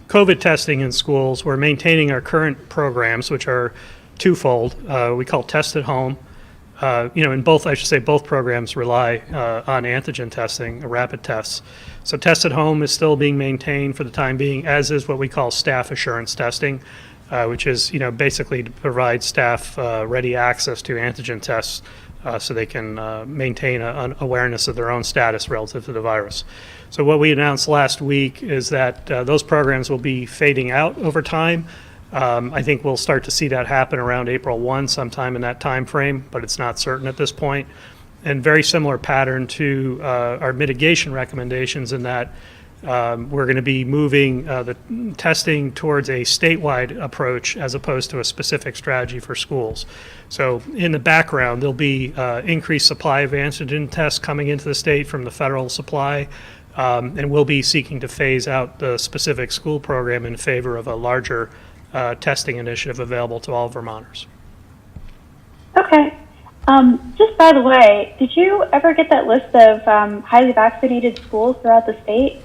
COVID testing in schools, we're maintaining our current programs, which are twofold. We call Test at Home. In both, I should say, both programs rely on antigen testing, rapid tests. So Test at Home is still being maintained for the time being, as is what we call staff assurance testing, which is, basically to provide staff ready access to antigen tests so they can maintain an awareness of their own status relative to the virus. So what we announced last week is that those programs will be fading out over time. I think we'll start to see that happen around April 1, sometime in that time frame, but it's not certain at this point. And very similar pattern to our mitigation recommendations in that we're going to be moving the testing towards a statewide approach as opposed to a specific strategy for schools. So in the background, there'll be increased supply of antigen tests coming into the state from the federal supply, and we'll be seeking to phase out the specific school program in favor of a larger testing initiative available to all Vermonters. Okay. Just by the way, did you ever get that list of highly vaccinated schools throughout the state?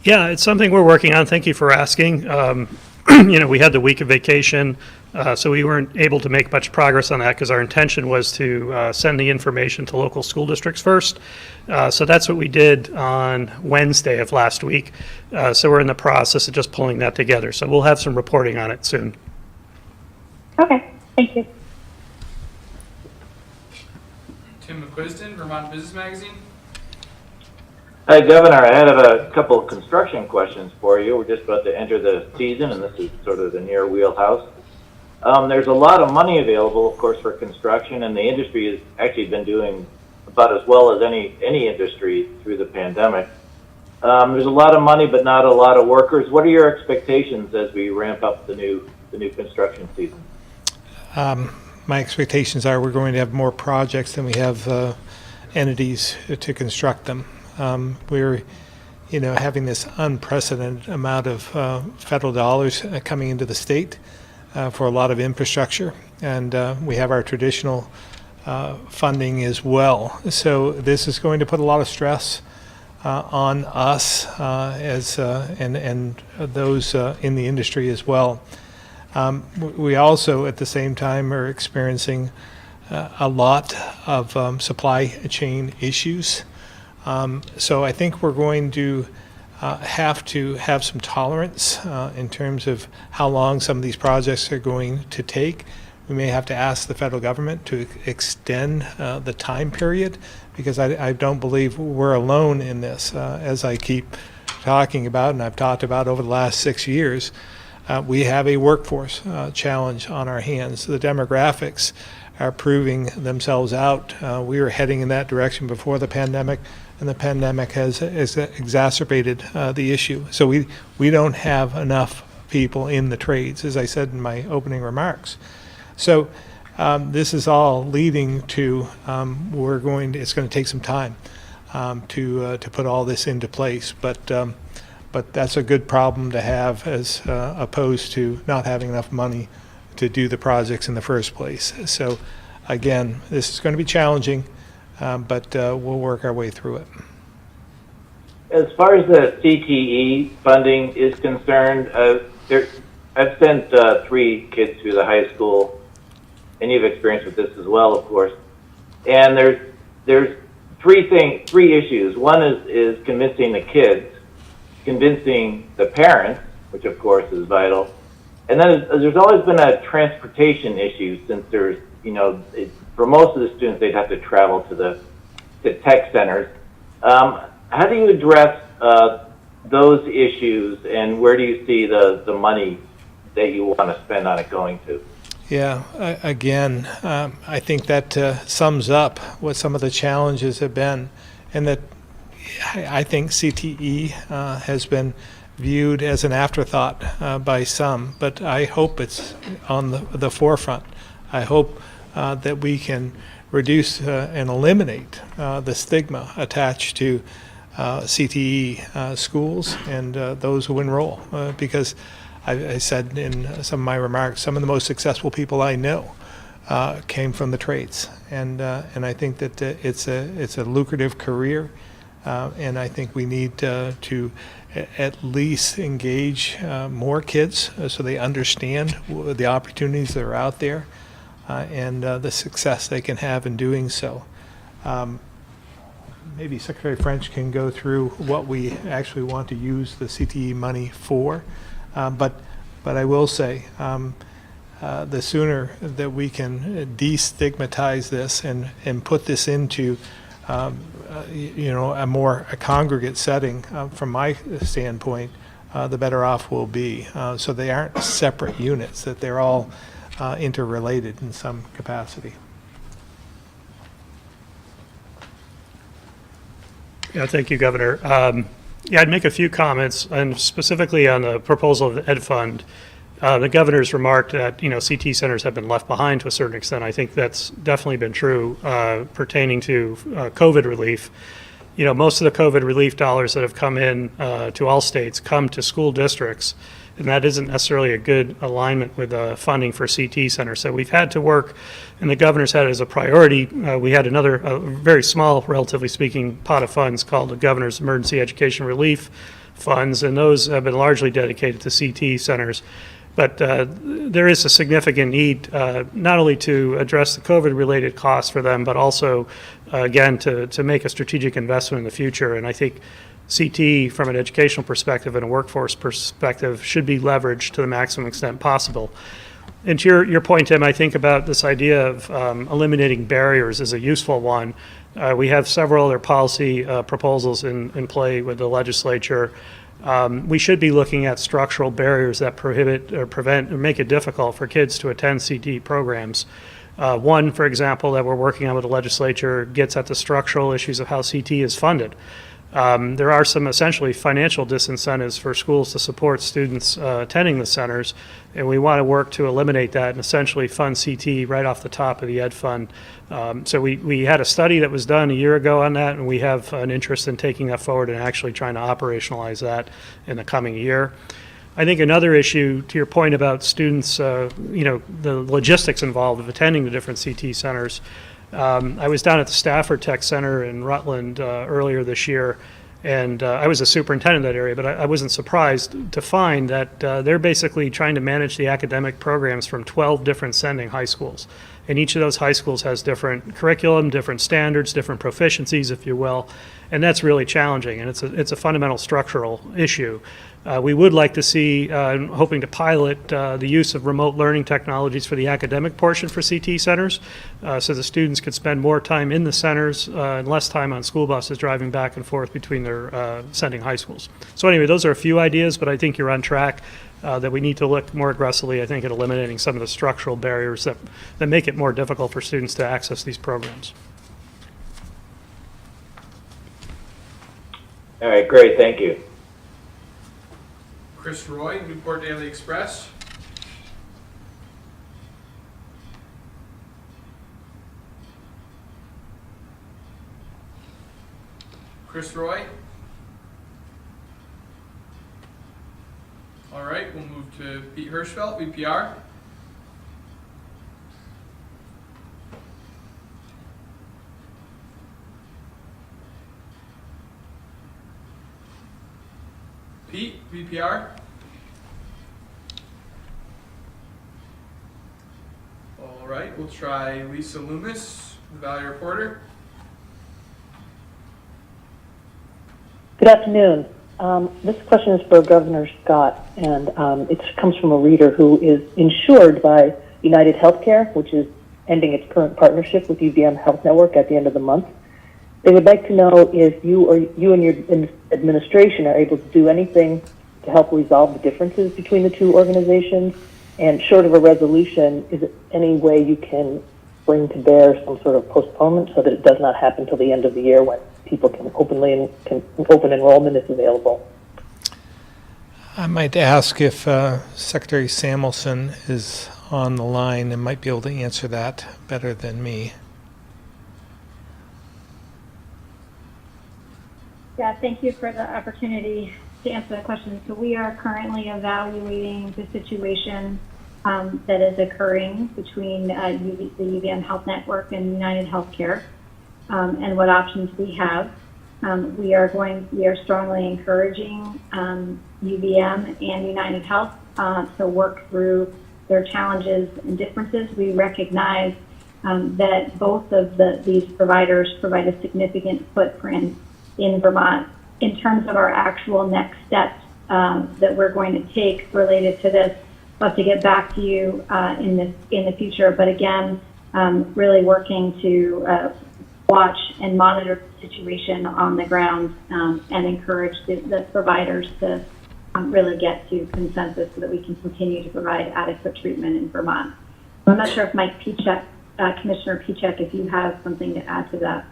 Yeah, it's something we're working on. Thank you for asking. We had the week of vacation, so we weren't able to make much progress on that because our intention was to send the information to local school districts first. So that's what we did on Wednesday of last week. So we're in the process of just pulling that together. So we'll have some reporting on it soon. Okay, thank you. Tim McQuiston, Vermont Business Magazine. Hi, Governor. I had a couple of construction questions for you. We're just about to enter the season, and this is sort of the near wheelhouse. There's a lot of money available, of course, for construction, and the industry has actually been doing about as well as any industry through the pandemic. There's a lot of money, but not a lot of workers. What are your expectations as we ramp up the new construction season? My expectations are we're going to have more projects than we have entities to construct them. We're having this unprecedented amount of federal dollars coming into the state for a lot of infrastructure, and we have our traditional funding as well. So this is going to put a lot of stress on us and those in the industry as well. We also, at the same time, are experiencing a lot of supply chain issues. So I think we're going to have some tolerance in terms of how long some of these projects are going to take. We may have to ask the federal government to extend the time period, because I don't believe we're alone in this. As I keep talking about, and I've talked about over the last 6 years, we have a workforce challenge on our hands. The demographics are proving themselves out. We were heading in that direction before the pandemic, and the pandemic has exacerbated the issue. So we don't have enough people in the trades, as I said in my opening remarks. So this is all leading to it's going to take some time to put all this into place, but that's a good problem to have, as opposed to not having enough money to do the projects in the first place. So again, this is going to be challenging, but we'll work our way through it. As far as the CTE funding is concerned, I've sent 3 kids through the high school, and you've experienced with this as well, of course. And there's three issues. One is convincing the kids, convincing the parents, which of course is vital. And then there's always been a transportation issue, since there's, for most of the students, they'd have to travel to the tech centers. How do you address those issues, and where do you see the money that you want to spend on it going to? Yeah, again, I think that sums up what some of the challenges have been, and that I think CTE has been viewed as an afterthought by some, but I hope it's on the forefront. I hope that we can reduce and eliminate the stigma attached to CTE schools and those who enroll, because I said in some of my remarks, some of the most successful people I know came from the trades, and I think that it's a lucrative career, and I think we need to at least engage more kids so they understand the opportunities that are out there and the success they can have in doing so. Maybe Secretary French can go through what we actually want to use the CTE money for. But I will say, the sooner that we can destigmatize this and put this into, a more congregate setting, from my standpoint, the better off we'll be. So they aren't separate units; that they're all interrelated in some capacity. Yeah, thank you, Governor. I'd make a few comments, and specifically on the proposal of the Ed Fund. The governor's remarked that, CT centers have been left behind to a certain extent. I think that's definitely been true pertaining to COVID relief. Most of the COVID relief dollars that have come in to all states come to school districts, and that isn't necessarily a good alignment with funding for CT centers. So we've had to work, and the governor's had it as a priority. We had another very small, relatively speaking, pot of funds called the Governor's Emergency Education Relief Funds, and those have been largely dedicated to CT centers. But there is a significant need not only to address the COVID-related costs for them, but also, again, to make a strategic investment in the future. And I think CT, from an educational perspective and a workforce perspective, should be leveraged to the maximum extent possible. And to your point, Tim, I think about this idea of eliminating barriers is a useful one. We have several other policy proposals in play with the legislature. We should be looking at structural barriers that prohibit or prevent or make it difficult for kids to attend CT programs. One, for example, that we're working on with the legislature gets at the structural issues of how CT is funded. There are some essentially financial disincentives for schools to support students attending the centers, and we want to work to eliminate that and essentially fund CT right off the top of the ed fund. So we had a study that was done a year ago on that, and we have an interest in taking that forward and actually trying to operationalize that in the coming year. I think another issue, to your point about students, the logistics involved of attending the different CT centers. I was down at the Stafford Tech Center in Rutland earlier this year, and I was a superintendent of that area, but I wasn't surprised to find that they're basically trying to manage the academic programs from 12 different sending high schools. And each of those high schools has different curriculum, different standards, different proficiencies, if you will, and that's really challenging, and it's a fundamental structural issue. We would like to see, hoping to pilot the use of remote learning technologies for the academic portion for CT centers, so the students could spend more time in the centers and less time on school buses driving back and forth between their sending high schools. So anyway, those are a few ideas, but I think you're on track that we need to look more aggressively, I think, at eliminating some of the structural barriers that make it more difficult for students to access these programs. All right, great, thank you. Chris Roy, Newport Daily Express. Chris Roy. All right, we'll move to Pete Hirschfeld, VPR. Pete, VPR. All right, we'll try Lisa Loomis, the Valley Reporter. Good afternoon. This question is for Governor Scott, and it comes from a reader who is insured by United Healthcare, which is ending its current partnership with UVM Health Network at the end of the month. They would like to know if you and your administration are able to do anything to help resolve the differences between the two organizations, and short of a resolution, is it any way you can bring to bear some sort of postponement so that it does not happen till the end of the year when people can open enrollment is available? I might ask if Secretary Samuelson is on the line and might be able to answer that better than me. Yeah, thank you for the opportunity to answer that question. So we are currently evaluating the situation that is occurring between the UVM Health Network and United Healthcare, and what options we have. We are strongly encouraging UVM and United Health to work through their challenges and differences. We recognize that both of these providers provide a significant footprint in Vermont. In terms of our actual next steps that we're going to take related to this, I'll have to get back to you in the future. But again, really working to watch and monitor the situation on the ground and encourage the providers to really get to consensus so that we can continue to provide adequate treatment in Vermont. I'm not sure if Mike Pichek, Commissioner Pichek, if you have something to add to that.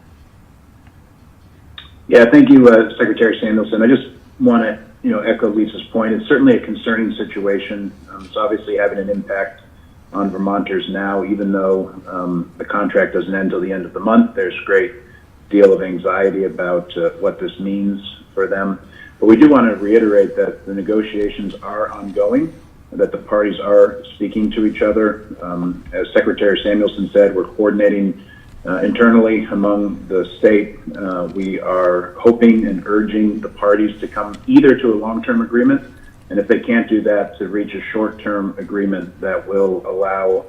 Yeah, thank you, Secretary Samuelson. I just want to, echo Lisa's point. It's certainly a concerning situation. It's obviously having an impact on Vermonters now, even though the contract doesn't end until the end of the month. There's a great deal of anxiety about what this means for them. But we do want to reiterate that the negotiations are ongoing, that the parties are speaking to each other. As Secretary Samuelson said, we're coordinating internally among the state. We are hoping and urging the parties to come either to a long-term agreement, and if they can't do that, to reach a short-term agreement that will allow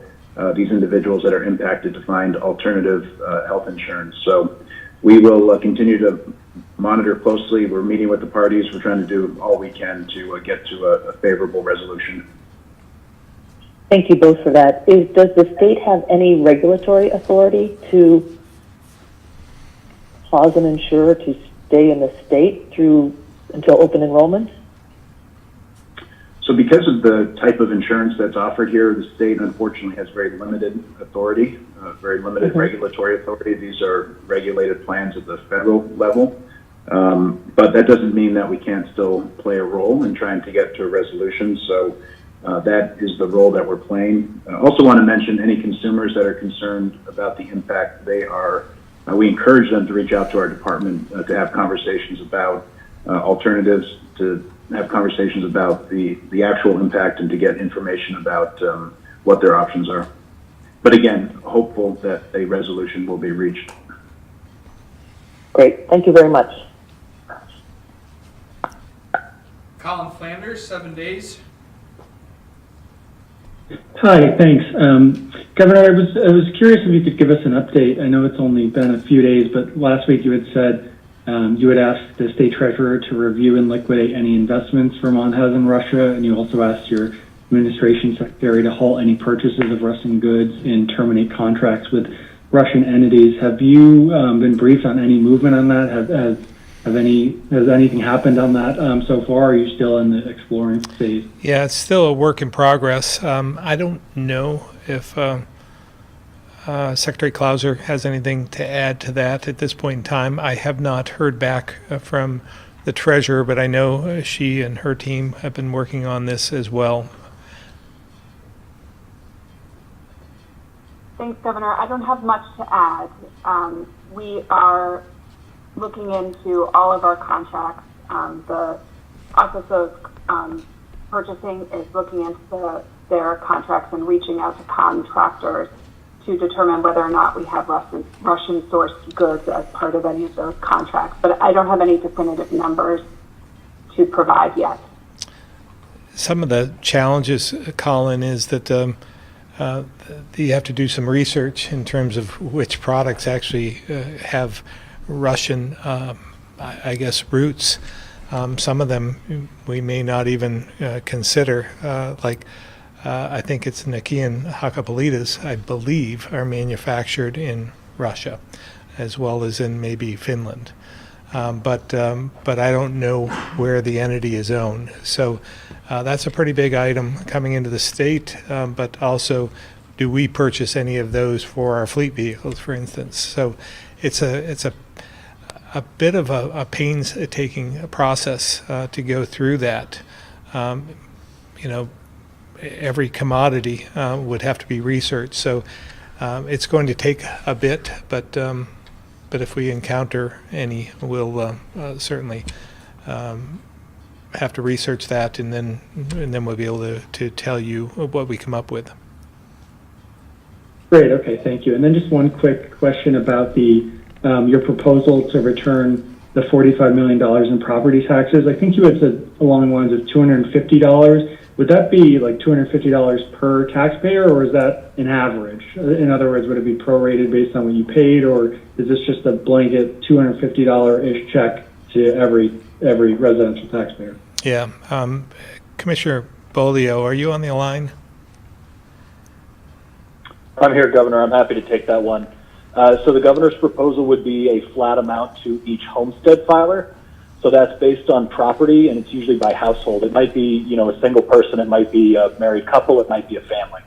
these individuals that are impacted to find alternative health insurance. So we will continue to monitor closely. We're meeting with the parties. We're trying to do all we can to get to a favorable resolution. Thank you both for that. Does the state have any regulatory authority to cause an insurer to stay in the state until open enrollment? So because of the type of insurance that's offered here, the state unfortunately has very limited authority, very limited regulatory authority. These are regulated plans at the federal level. But that doesn't mean that we can't still play a role in trying to get to a resolution. So that is the role that we're playing. I also want to mention any consumers that are concerned about the impact we encourage them to reach out to our department to have conversations about alternatives, to have conversations about the actual impact, and to get information about what their options are. But again, hopeful that a resolution will be reached. Great. Thank you very much. Colin Flanders, 7 days. Hi, thanks. Governor, I was curious if you could give us an update. I know it's only been a few days, but last week you had said you had asked the state treasurer to review and liquidate any investments Vermont has in Russia, and you also asked your administration secretary to halt any purchases of Russian goods and terminate contracts with Russian entities. Have you been briefed on any movement on that? Has anything happened on that so far? Or are you still in the exploring phase? Yeah, it's still a work in progress. I don't know if Secretary Clauser has anything to add to that at this point in time. I have not heard back from the treasurer, but I know she and her team have been working on this as well. Thanks, Governor. I don't have much to add. We are looking into all of our contracts. The Office of Purchasing is looking into their contracts and reaching out to contractors to determine whether or not we have Russian-sourced goods as part of any of those contracts. But I don't have any definitive numbers to provide yet. Some of the challenges, Colin, is that you have to do some research in terms of which products actually have Russian, I guess, roots. Some of them we may not even consider, like I think it's Nokia and Hakkapeliitas, I believe, are manufactured in Russia, as well as in maybe Finland. But I don't know where the entity is owned. So that's a pretty big item coming into the state, but also do we purchase any of those for our fleet vehicles, for instance? So it's a bit of a painstaking process to go through that. Every commodity would have to be researched. So it's going to take a bit, but if we encounter any, we'll certainly have to research that, and then we'll be able to tell you what we come up with. Great. Okay. Thank you. And then just one quick question about your proposal to return the $45 million in property taxes. I think you had said along the lines of $250. Would that be like $250 per taxpayer, or is that an average? In other words, would it be prorated based on what you paid, or is this just a blanket $250-ish check to every residential taxpayer? Yeah. Commissioner Bolio, are you on the line? I'm here, Governor. I'm happy to take that one. So the governor's proposal would be a flat amount to each homestead filer. So that's based on property, and it's usually by household. It might be, a single person. It might be a married couple. It might be a family.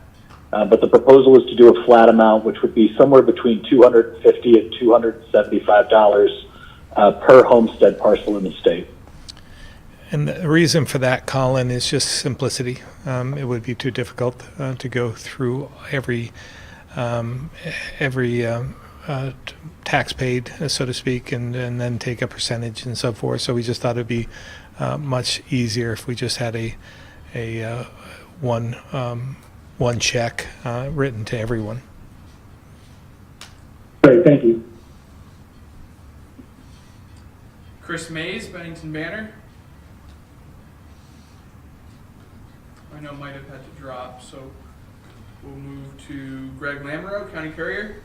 But the proposal is to do a flat amount, which would be somewhere between $250 and $275 per homestead parcel in the state. And the reason for that, Colin, is just simplicity. It would be too difficult to go through every tax paid, so to speak, and then take a percentage and so forth. So we just thought it'd be much easier if we just had a one check written to everyone. Great, thank you. Chris Mays, Bennington Banner. I know might have had to drop, so we'll move to Greg Lamoureux, County Courier.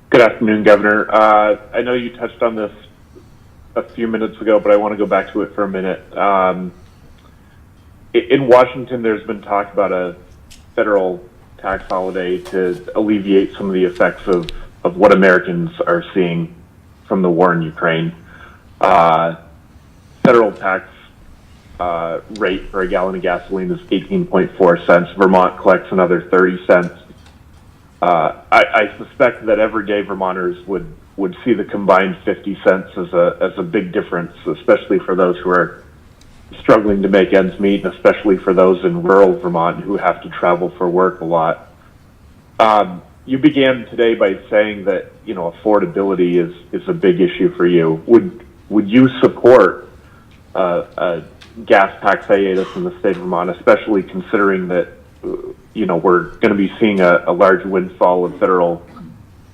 Good afternoon, Governor. I know you touched on this a few minutes ago, but I want to go back to it for a minute. In Washington, there's been talk about a federal tax holiday to alleviate some of the effects of what Americans are seeing from the war in Ukraine. Federal tax rate for a gallon of gasoline is 18.4 cents. Vermont collects another 30 cents. I suspect that everyday Vermonters would see the combined 50 cents as a big difference, especially for those who are struggling to make ends meet, and especially for those in rural Vermont who have to travel for work a lot. You began today by saying that affordability is a big issue for you. Would you support a gas tax hiatus in the state of Vermont, especially considering that we're going to be seeing a large windfall of federal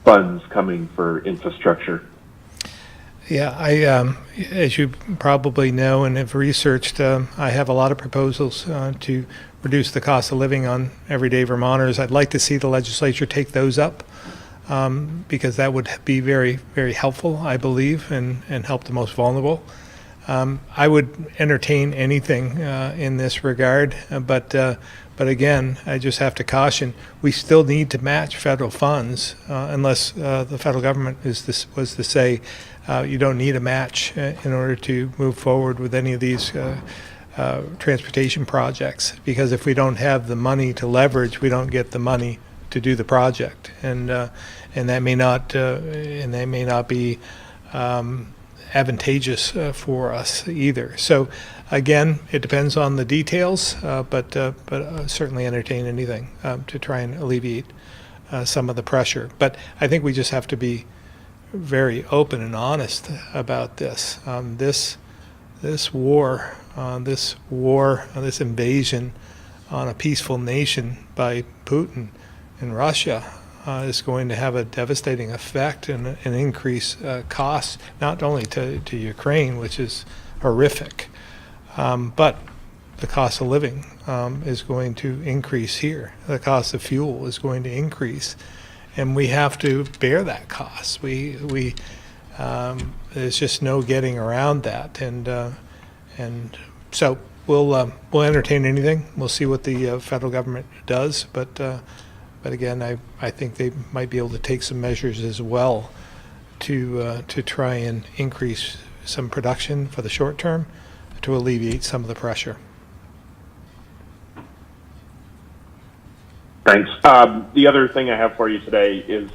funds coming for infrastructure? Yeah, as you probably know and have researched, I have a lot of proposals to reduce the cost of living on everyday Vermonters. I'd like to see the legislature take those up because that would be very, very helpful, I believe, and help the most vulnerable. I would entertain anything in this regard, but again, I just have to caution, we still need to match federal funds unless the federal government was to say you don't need a match in order to move forward with any of these transportation projects, because if we don't have the money to leverage, we don't get the money to do the project, and that may not be advantageous for us either. So again, it depends on the details, but certainly entertain anything to try and alleviate some of the pressure. But I think we just have to be very open and honest about this. This war, this invasion on a peaceful nation by Putin in Russia is going to have a devastating effect and increase costs, not only to Ukraine, which is horrific, but the cost of living is going to increase here. The cost of fuel is going to increase, and we have to bear that cost. There's just no getting around that, and so we'll entertain anything. We'll see what the federal government does, but again, I think they might be able to take some measures as well to try and increase some production for the short term to alleviate some of the pressure. Thanks. The other thing I have for you today is,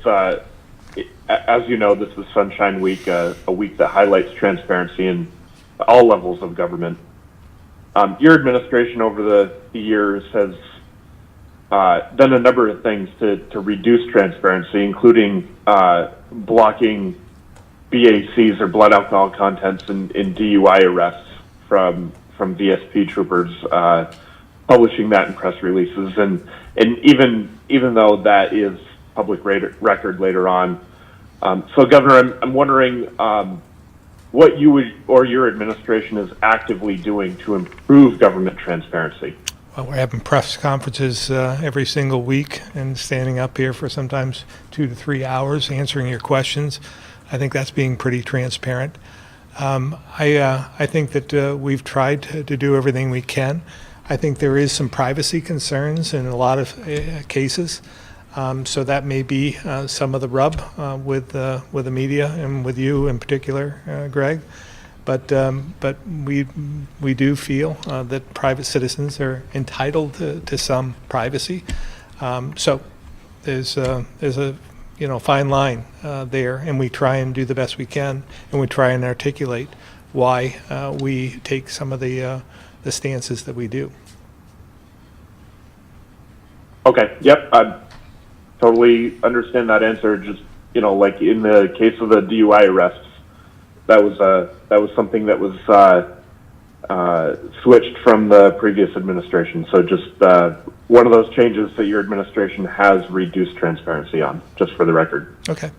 as you know, this is Sunshine Week, a week that highlights transparency in all levels of government. Your administration over the years has done a number of things to reduce transparency, including blocking BACs or blood alcohol contents in DUI arrests from VSP troopers, publishing that in press releases, and even though that is public record later on. So, Governor, I'm wondering what you or your administration is actively doing to improve government transparency. Well, we're having press conferences every single week and standing up here for sometimes 2 to 3 hours answering your questions. I think that's being pretty transparent. I think that we've tried to do everything we can. I think there is some privacy concerns in a lot of cases, so that may be some of the rub with the media and with you in particular, Greg. But we do feel that private citizens are entitled to some privacy. So there's a fine line there, and we try and do the best we can, and we try and articulate why we take some of the stances that we do. Okay. Yep. I totally understand that answer. Just like in the case of the DUI arrests, that was something that was switched from the previous administration. So just one of those changes that your administration has reduced transparency on, just for the record. Okay.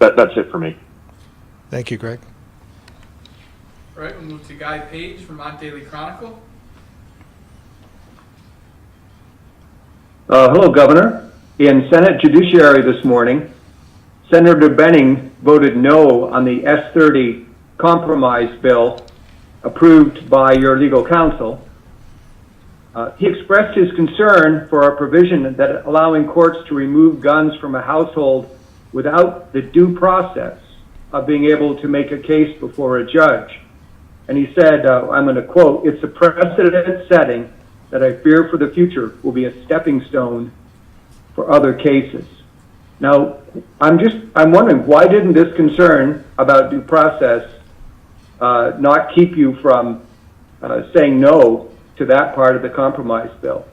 That's it for me. Thank you, Greg. All right, we'll move to Guy Page, Vermont Daily Chronicle. Hello, Governor. In Senate Judiciary this morning, Senator Benning voted no on the S-30 compromise bill approved by your legal counsel. He expressed his concern for a provision that allowing courts to remove guns from a household without the due process of being able to make a case before a judge. And he said, I'm going to quote, "It's a precedent setting that I fear for the future will be a stepping stone for other cases." Now, I'm wondering, why didn't this concern about due process not keep you from saying no to that part of the compromise bill?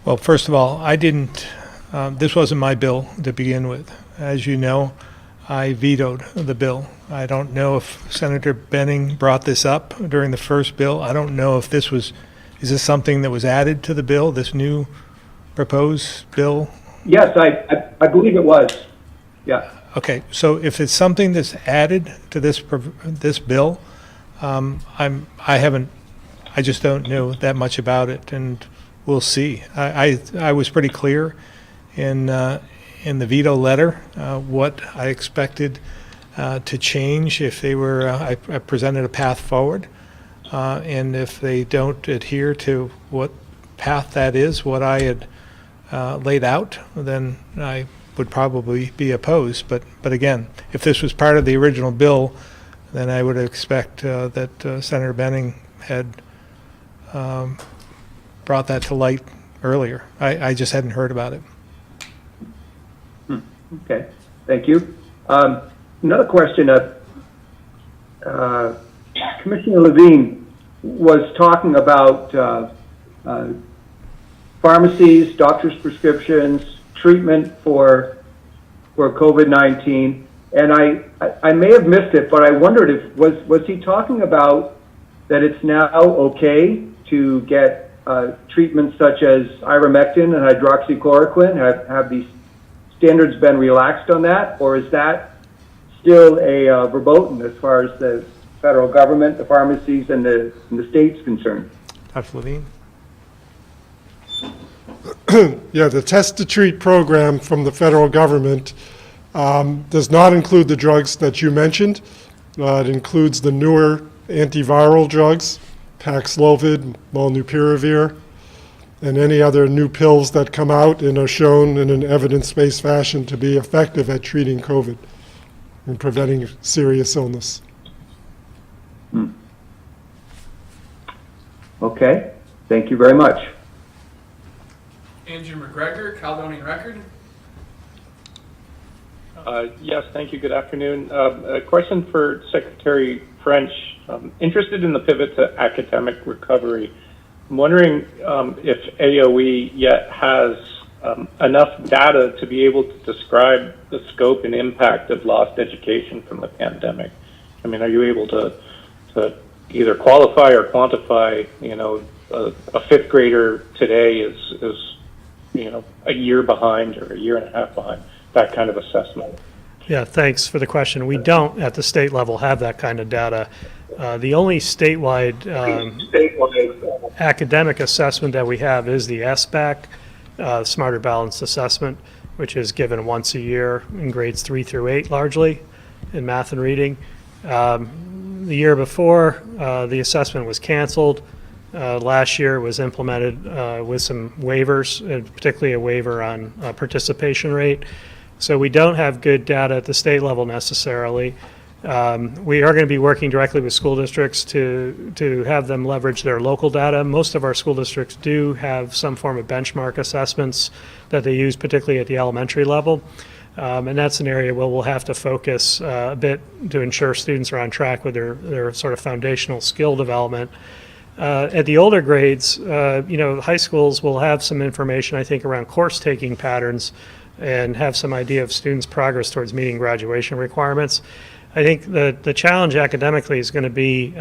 Well, first of all, I didn't, this wasn't my bill to begin with. As you know, I vetoed the bill. I don't know if Senator Benning brought this up during the first bill. I don't know if is this something that was added to the bill, this new proposed bill? Yes, I believe it was. Yeah. Okay, so if it's something that's added to this bill, I just don't know that much about it, and we'll see. I was pretty clear in the veto letter what I expected to change if they were. I presented a path forward, and if they don't adhere to what path that is, what I had laid out, then I would probably be opposed. But again, if this was part of the original bill, then I would expect that Senator Benning had brought that to light earlier. I just hadn't heard about it. Okay, thank you. Another question. Commissioner Levine was talking about pharmacies, doctor's prescriptions, treatment for COVID-19, and I may have missed it, but I wondered was he talking about that it's now okay to get treatments such as ivermectin and hydroxychloroquine? Have these standards been relaxed on that, or is that still a verboten as far as the federal government, the pharmacies, and the state's concerned? Dr. Levine? Yeah, the Test to Treat program from the federal government does not include the drugs that you mentioned. It includes the newer antiviral drugs, Paxlovid, Molnupiravir, and any other new pills that come out and are shown in an evidence-based fashion to be effective at treating COVID and preventing serious illness. Okay, thank you very much. Andrew McGregor, Caledonian Record. Yes, thank you. Good afternoon. A question for Secretary French. Interested in the pivot to academic recovery. I'm wondering if AOE yet has enough data to be able to describe the scope and impact of lost education from the pandemic. I mean, are you able to either qualify or quantify, a fifth grader today is a year behind or a year and a half behind, that kind of assessment? Yeah, thanks for the question. We don't, at the state level, have that kind of data. The only statewide academic assessment that we have is the SBAC, Smarter Balanced Assessment, which is given once a year in grades 3 through 8 largely in math and reading. The year before, the assessment was canceled. Last year it was implemented with some waivers, and particularly a waiver on participation rate. So we don't have good data at the state level necessarily. We are going to be working directly with school districts to have them leverage their local data. Most of our school districts do have some form of benchmark assessments that they use, particularly at the elementary level. And that's an area where we'll have to focus a bit to ensure students are on track with their sort of foundational skill development. At the older grades, high schools will have some information, I think, around course taking patterns and have some idea of students' progress towards meeting graduation requirements. I think the challenge academically is going to be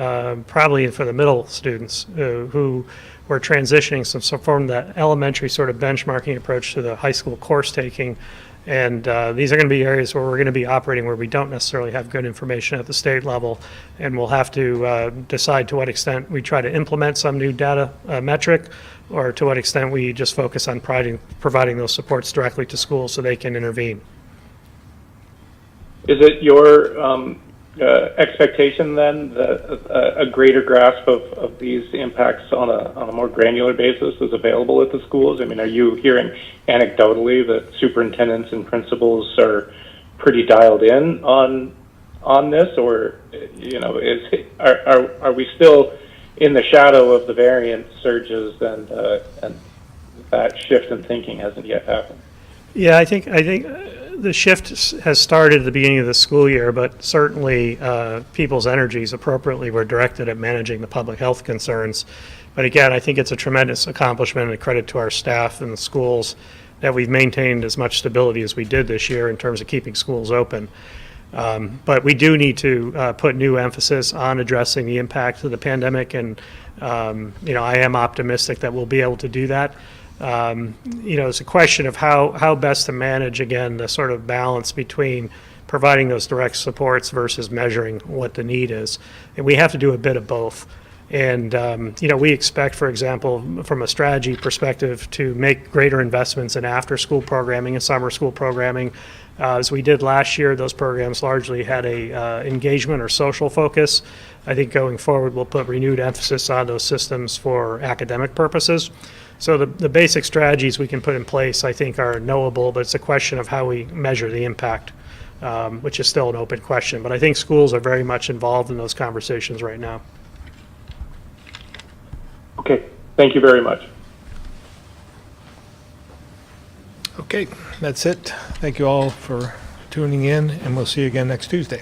probably for the middle students who were transitioning some from that elementary sort of benchmarking approach to the high school course taking. And these are going to be areas where we're going to be operating where we don't necessarily have good information at the state level, and we'll have to decide to what extent we try to implement some new data metric, or to what extent we just focus on providing those supports directly to schools so they can intervene. Is it your expectation then that a greater grasp of these impacts on a more granular basis is available at the schools? I mean, are you hearing anecdotally that superintendents and principals are pretty dialed in on on this, or are we still in the shadow of the variant surges, and that shift in thinking hasn't yet happened? Yeah, I think the shift has started at the beginning of the school year, but certainly people's energies appropriately were directed at managing the public health concerns. But again, I think it's a tremendous accomplishment and a credit to our staff and the schools that we've maintained as much stability as we did this year in terms of keeping schools open. But we do need to put new emphasis on addressing the impact of the pandemic, and I am optimistic that we'll be able to do that. It's a question of how best to manage, again, the sort of balance between providing those direct supports versus measuring what the need is. And we have to do a bit of both. And, we expect, for example, from a strategy perspective, to make greater investments in after-school programming and summer school programming. As we did last year, those programs largely had a engagement or social focus. I think going forward, we'll put renewed emphasis on those systems for academic purposes. So the basic strategies we can put in place, I think, are knowable, but it's a question of how we measure the impact, which is still an open question. But I think schools are very much involved in those conversations right now. Okay, thank you very much. Okay, that's it. Thank you all for tuning in, and we'll see you again next Tuesday.